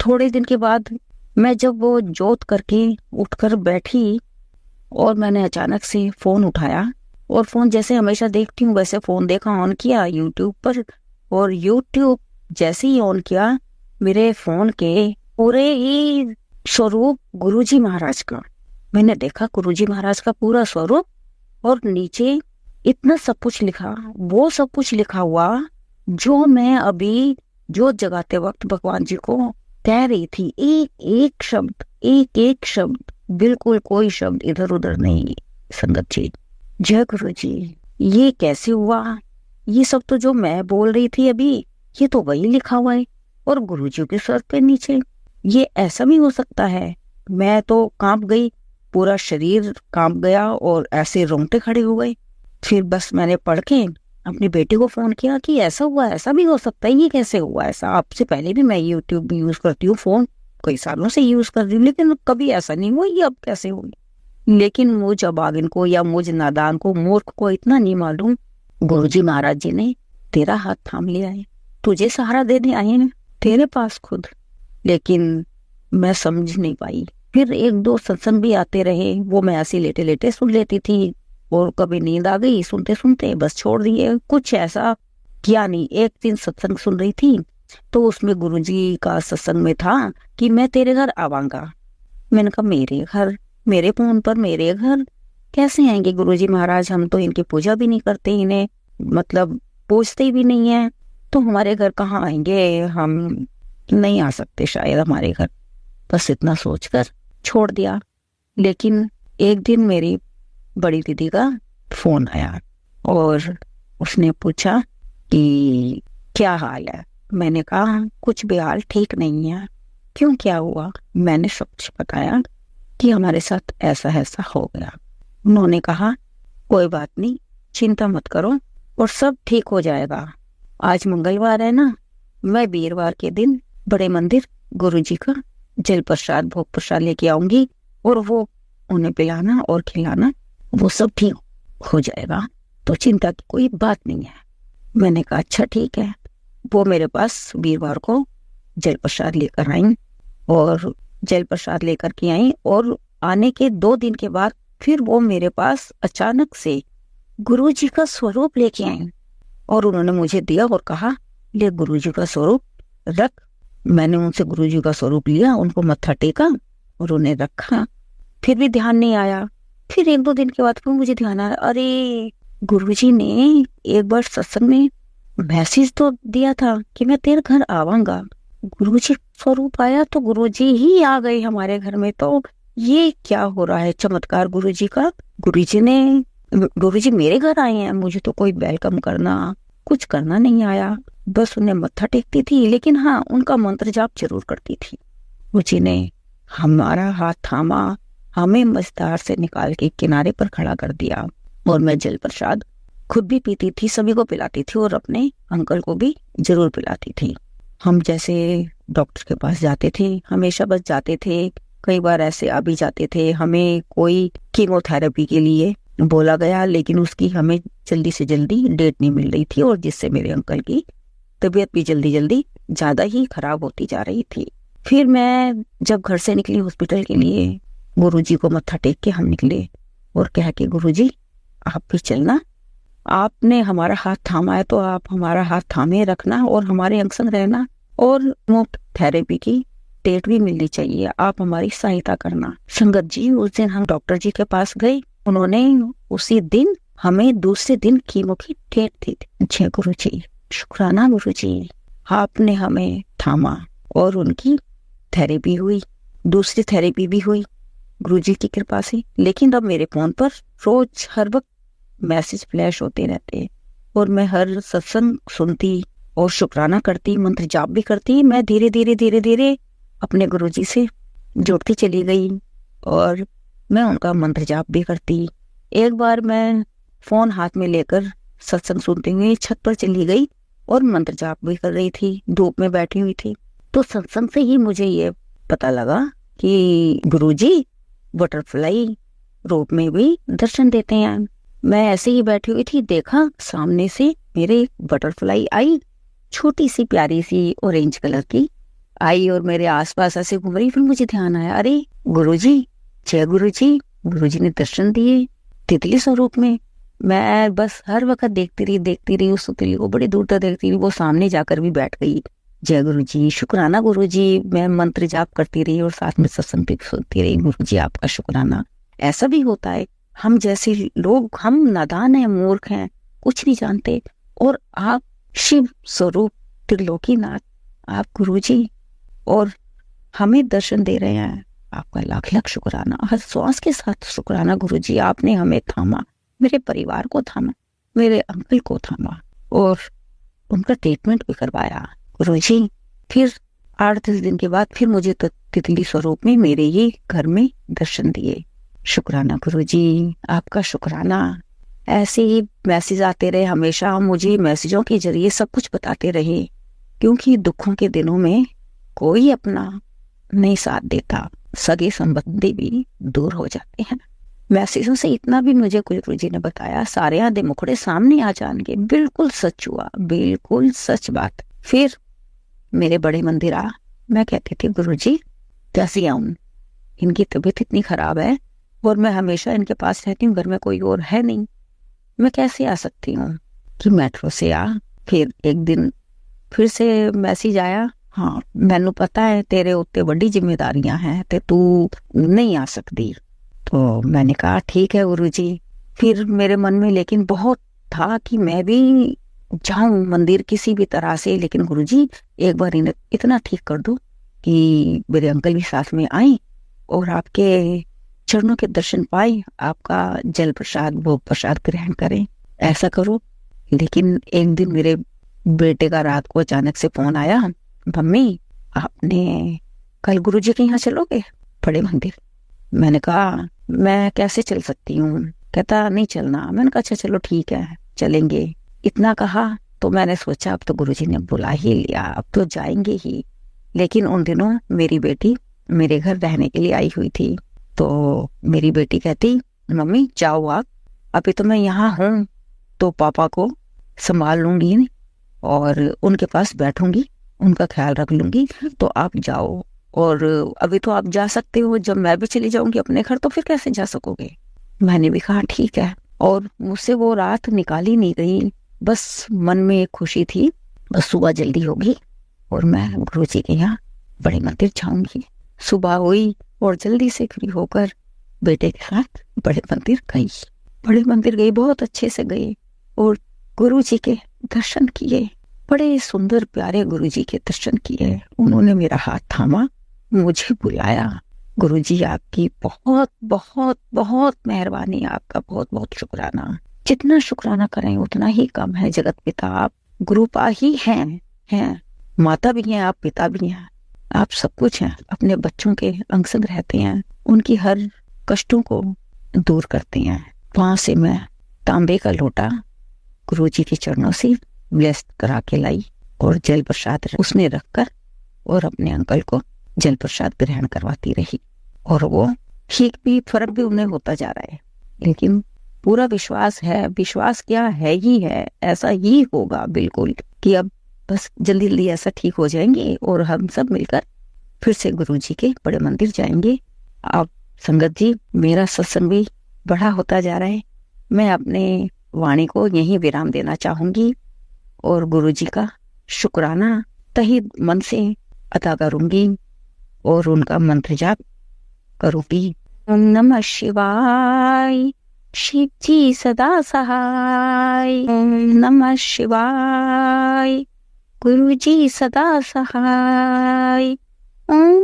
थोड़े दिन के बाद मैं जब वो जोत करके उठकर बैठी और मैंने अचानक से फोन उठाया, और फोन जैसे हमेशा देखती हूँ वैसे फोन देखा, ऑन किया यूट्यूब पर, और यूट्यूब जैसे ही ऑन किया मेरे फोन के पूरे ही स्वरूप गुरुजी महाराज का मैंने देखा। गुरुजी महाराज का पूरा स्वरूप, और नीचे इतना सब कुछ लिखा, वो सब कुछ लिखा हुआ जो मैं अभी जोत जगाते वक्त भगवान जी को कह रही थी। एक एक शब्द, एक एक शब्द, बिल्कुल कोई शब्द इधर उधर नहीं। संगत जी, जय गुरु जी, ये कैसे हुआ? ये सब तो जो मैं बोल रही थी अभी, ये तो वही लिखा हुआ है, और गुरुजी के सर पे नीचे। ये ऐसा भी हो सकता है? मैं तो कांप गई, पूरा शरीर कांप गया और ऐसे रोंगटे खड़े हो गए। फिर बस मैंने पढ़ के अपनी बेटी को फोन किया कि ऐसा हुआ, ऐसा भी हो सकता है, ये कैसे हुआ ऐसा? आपसे पहले भी मैं यूट्यूब भी यूज करती हूँ, फोन कई सालों से यूज कर रही हूँ, लेकिन कभी ऐसा नहीं हुआ, ये अब कैसे हुई? लेकिन मुझ अभागिन को या मुझ नादान को, मूर्ख को इतना नहीं मालूम, गुरुजी महाराज जी ने तेरा हाथ थाम लिया है, तुझे सहारा देने आए हैं तेरे पास खुद। लेकिन मैं समझ नहीं पाई। फिर एक दो सत्संग भी आते रहे, वो मैं ऐसे लेटे लेटे सुन लेती थी, और कभी नींद आ गई सुनते सुनते, बस छोड़ दिए, कुछ ऐसा किया नहीं। एक दिन सत्संग सुन रही थी तो उसमें गुरुजी का सत्संग में था कि मैं तेरे घर आवांगा। मैंने कहा मेरे घर, मेरे फोन पर मेरे घर कैसे आएंगे गुरुजी महाराज? हम तो इनकी पूजा भी नहीं करते, इन्हें मतलब पूछते भी नहीं है, तो हमारे घर कहाँ आएंगे? हम नहीं आ सकते शायद हमारे घर। बस इतना सोचकर छोड़ दिया। लेकिन एक दिन मेरी बड़ी दीदी का फोन आया और उसने पूछा कि क्या हाल है? मैंने कहा कुछ भी हाल ठीक नहीं है। क्यों, क्या हुआ? मैंने सब कुछ बताया कि हमारे साथ ऐसा ऐसा हो गया। उन्होंने कहा कोई बात नहीं, चिंता मत करो और सब ठीक हो जाएगा। आज मंगलवार है ना, मैं वीरवार के दिन बड़े मंदिर गुरुजी का जल प्रसाद, भोग प्रसाद लेके आऊंगी, और वो उन्हें पिलाना और खिलाना, वो सब ठीक हो जाएगा, तो चिंता की कोई बात नहीं है। मैंने कहा अच्छा ठीक है। वो मेरे पास वीरवार को जल प्रसाद लेकर आई, और जल प्रसाद लेकर के आई, और आने के 2 दिन के बाद फिर वो मेरे पास अचानक से गुरुजी का स्वरूप लेके आई, और उन्होंने मुझे दिया और कहा ले गुरुजी का स्वरूप रख। मैंने उनसे गुरुजी का स्वरूप लिया, उनको मत्था टेका और उन्हें रखा। फिर भी ध्यान नहीं आया। फिर 1-2 दिन के बाद फिर मुझे ध्यान आया, अरे गुरुजी ने एक बार सत्संग में मैसेज तो दिया था कि मैं तेरे घर आवांगा। गुरुजी स्वरूप आया तो गुरुजी ही आ गए हमारे घर में। तो ये क्या हो रहा है चमत्कार गुरुजी का? गुरुजी मेरे घर आए हैं, मुझे तो कोई वेलकम करना, कुछ करना नहीं आया। बस उन्हें मत्था टेकती थी, लेकिन हाँ उनका मंत्र जाप जरूर करती थी। गुरुजी ने हमारा हाथ थामा, हमें मझधार से निकाल के किनारे पर खड़ा कर दिया, और मैं जल प्रसाद खुद भी पीती थी, सभी को पिलाती थी, और अपने अंकल को भी जरूर पिलाती थी। हम जैसे डॉक्टर के पास जाते थे, हमेशा बस जाते थे, कई बार ऐसे आ भी जाते थे। हमें कोई कीमोथेरेपी के लिए बोला गया, लेकिन उसकी हमें जल्दी से जल्दी डेट नहीं मिल रही थी, और जिससे मेरे अंकल की तबीयत भी जल्दी जल्दी ज्यादा ही खराब होती जा रही थी। फिर मैं जब घर से निकली हॉस्पिटल के लिए, गुरुजी को मत्था टेक के हम निकले, और कह के गुरुजी आप भी चलना, आपने हमारा हाथ थामा है तो आप हमारा हाथ थामे रखना और हमारे अंग संग रहना, और मुफ्त थेरेपी की डेट भी मिलनी चाहिए, आप हमारी सहायता करना। संगत जी उस दिन हम डॉक्टर जी के पास गए, उन्होंने उसी दिन हमें दूसरे दिन कीमो की डेट दी थी। जय गुरु जी, शुक्राना गुरु जी, आपने हमें थामा और उनकी थेरेपी हुई, दूसरी थेरेपी भी हुई गुरुजी की कृपा से। लेकिन अब मेरे फोन पर रोज हर वक्त मैसेज फ्लैश होते रहते, और मैं हर सत्संग सुनती और शुक्राना करती, मंत्र जाप भी करती। मैं धीरे धीरे अपने गुरुजी से जुड़ती चली गई, और मैं उनका मंत्र जाप भी करती। एक बार मैं फोन हाथ में लेकर सत्संग सुनते हुए छत पर चली गई, और मंत्र जाप भी कर रही थी, धूप में बैठी हुई थी। तो सत्संग से ही मुझे ये पता लगा कि गुरुजी बटरफ्लाई रूप में भी दर्शन देते हैं। मैं ऐसे ही बैठी हुई थी, देखा सामने से मेरे बटरफ्लाई आई, छोटी सी प्यारी सी ऑरेंज कलर की आई और मेरे आसपास ऐसे घूम रही। फिर मुझे ध्यान आया, अरे गुरुजी, जय गुरुजी, गुरुजी ने दर्शन दिए तितली स्वरूप में। मैं बस हर वक्त देखती रही उस तितली को, बड़ी दूर तक देखती रही। वो सामने जाकर भी बैठ गई। जय गुरुजी, शुक्राना गुरुजी। मैं मंत्र जाप करती रही और साथ में सत्संग भी सुनती रही। गुरुजी आपका शुक्राना। ऐसा भी होता है, हम जैसे लोग, हम नादान हैं, मूर्ख हैं, कुछ नहीं जानते, और आप शिव स्वरूप त्रिलोकीनाथ, आप गुरुजी, और हमें दर्शन दे रहे हैं। आपका लाख लाख शुक्राना, हर श्वास के साथ शुक्राना गुरुजी। आपने हमें थामा, मेरे परिवार को थामा, मेरे अंकल को थामा और उनका ट्रीटमेंट भी करवाया गुरुजी। फिर 8-10 दिन के बाद फिर मुझे तो तितली स्वरूप में मेरे ही घर में दर्शन दिए। शुक्राना गुरुजी, आपका शुक्राना। ऐसे ही मैसेज आते रहे, हमेशा मुझे मैसेजों के जरिए सब कुछ बताते रहे, क्योंकि दुखों के दिनों में कोई अपना नहीं साथ देता, सगे संबंधी भी दूर हो जाते हैं। मैसेजों से इतना भी मुझे गुरुजी ने बताया, सारे आधे मुखड़े सामने आ जाएंगे। बिल्कुल सच हुआ, बिल्कुल सच बात। फिर मेरे बड़े मंदिर आ, मैं कहती थी गुरुजी कैसे आऊं, इनकी तबीयत इतनी खराब है और मैं हमेशा इनके पास रहती हूँ, घर में कोई और है नहीं, मैं कैसे आ सकती हूँ कि मेट्रो से आ। फिर एक दिन फिर से मैसेज आया, हाँ मैनू पता है तेरे उत्ते बड़ी जिम्मेदारियां हैं ते तू नहीं आ सकती। तो मैंने कहा ठीक है गुरुजी। फिर मेरे मन में लेकिन बहुत था कि मैं भी जाऊं मंदिर किसी भी तरह से, लेकिन गुरुजी एक बार इन्हें इतना ठीक कर दो कि मेरे अंकल भी साथ में आए और आपके चरणों के दर्शन पाए, आपका जल प्रसाद भोग प्रसाद ग्रहण करें, ऐसा करो। लेकिन एक दिन मेरे बेटे का रात को अचानक से फोन आया, मम्मी आपने कल गुरुजी के यहाँ चलोगे बड़े मंदिर। मैंने कहा मैं कैसे चल सकती हूँ, कहता नहीं चलना। मैंने कहा अच्छा चलो ठीक है चलेंगे। इतना कहा तो मैंने सोचा अब तो गुरुजी ने बुला ही लिया, अब तो जाएंगे ही। लेकिन उन दिनों मेरी बेटी मेरे घर रहने के लिए आई हुई थी, तो मेरी बेटी कहती मम्मी जाओ आप, अभी तो मैं यहाँ हूँ तो पापा को संभाल लूंगी और उनके पास बैठूंगी, उनका ख्याल रख लूंगी, तो आप जाओ। और अभी तो आप जा सकते हो, जब मैं भी चली जाऊंगी अपने घर तो फिर कैसे जा सकोगे। मैंने भी कहा ठीक है, और मुझसे वो रात निकाली नहीं गई। बस मन में एक खुशी थी, बस सुबह जल्दी होगी और मैं गुरुजी के यहाँ बड़े मंदिर जाऊंगी। सुबह हुई और जल्दी से फ्री होकर बेटे के साथ बड़े मंदिर गई। बड़े मंदिर गई, बहुत अच्छे से गई और गुरुजी के दर्शन किए। बड़े सुंदर प्यारे गुरुजी के दर्शन किए। उन्होंने मेरा हाथ थामा, मुझे बुलाया। गुरुजी आपकी बहुत बहुत बहुत मेहरबानी, आपका बहुत बहुत शुक्राना। जितना शुक्राना करें उतना ही कम है। जगत पिता आप गुरुपा ही हैं, माता भी हैं, आप पिता भी हैं, आप सब कुछ हैं। अपने बच्चों के अंग संग रहते हैं, उनकी हर कष्टों को दूर करते हैं। वहां से मैं तांबे का लोटा गुरुजी के चरणों से ब्लेस करा के लाई और जल प्रसाद उसमें रखकर और अपने अंकल को जल प्रसाद ग्रहण करवाती रही। और वो ठीक भी, फर्क भी उन्हें होता जा रहा है। लेकिन पूरा विश्वास है, विश्वास क्या है ही है, ऐसा ही होगा बिल्कुल कि अब बस जल्दी जल्दी ऐसा ठीक हो जाएंगे और हम सब मिलकर फिर से गुरुजी के बड़े मंदिर जाएंगे। आप संगत जी, मेरा सत्संग भी बड़ा होता जा रहा है। मैं अपने वाणी को यहीं विराम देना चाहूंगी और गुरुजी का शुक्राना तहे मन से अदा करूंगी और उनका मंत्र जाप करूंगी। ओम नमः शिवाय, शिव जी सदा सहाय। ओम नमः शिवाय, गुरु जी सदा सहाय। ओम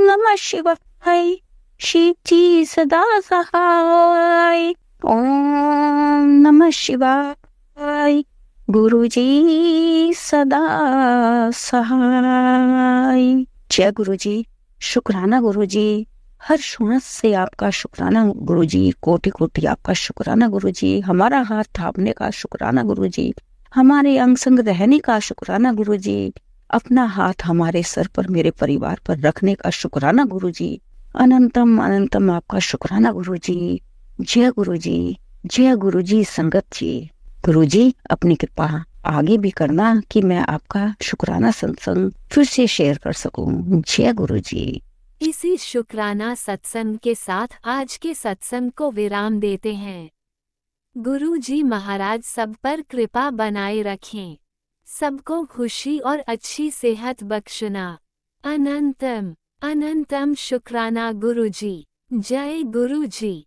नमः शिवाय, शिव जी सदा सहाय। ओम नमः शिवाय, गुरु जी सदा सहाय। जय गुरु जी, शुक्राना गुरु जी, हर श्वास से आपका शुक्राना गुरु जी, कोटि कोटि आपका शुक्राना गुरु जी। हमारा हाथ थामने का शुक्राना गुरु जी, हमारे अंग संग रहने का शुक्राना गुरुजी। अपना हाथ हमारे सर पर, मेरे परिवार पर रखने का शुक्राना गुरुजी। अनंतम अनंतम आपका शुक्राना गुरुजी। जय गुरुजी, जय गुरुजी संगत जी। गुरुजी अपनी कृपा आगे भी करना कि मैं आपका शुक्राना सत्संग फिर से शेयर कर सकूं। जय गुरुजी। इसी शुक्राना सत्संग के साथ आज के सत्संग को विराम देते हैं। गुरु जी महाराज सब पर कृपा बनाए रखें, सबको खुशी और अच्छी सेहत बख्शना। अनंतम अनंतम शुक्राना गुरु जी। जय गुरु जी।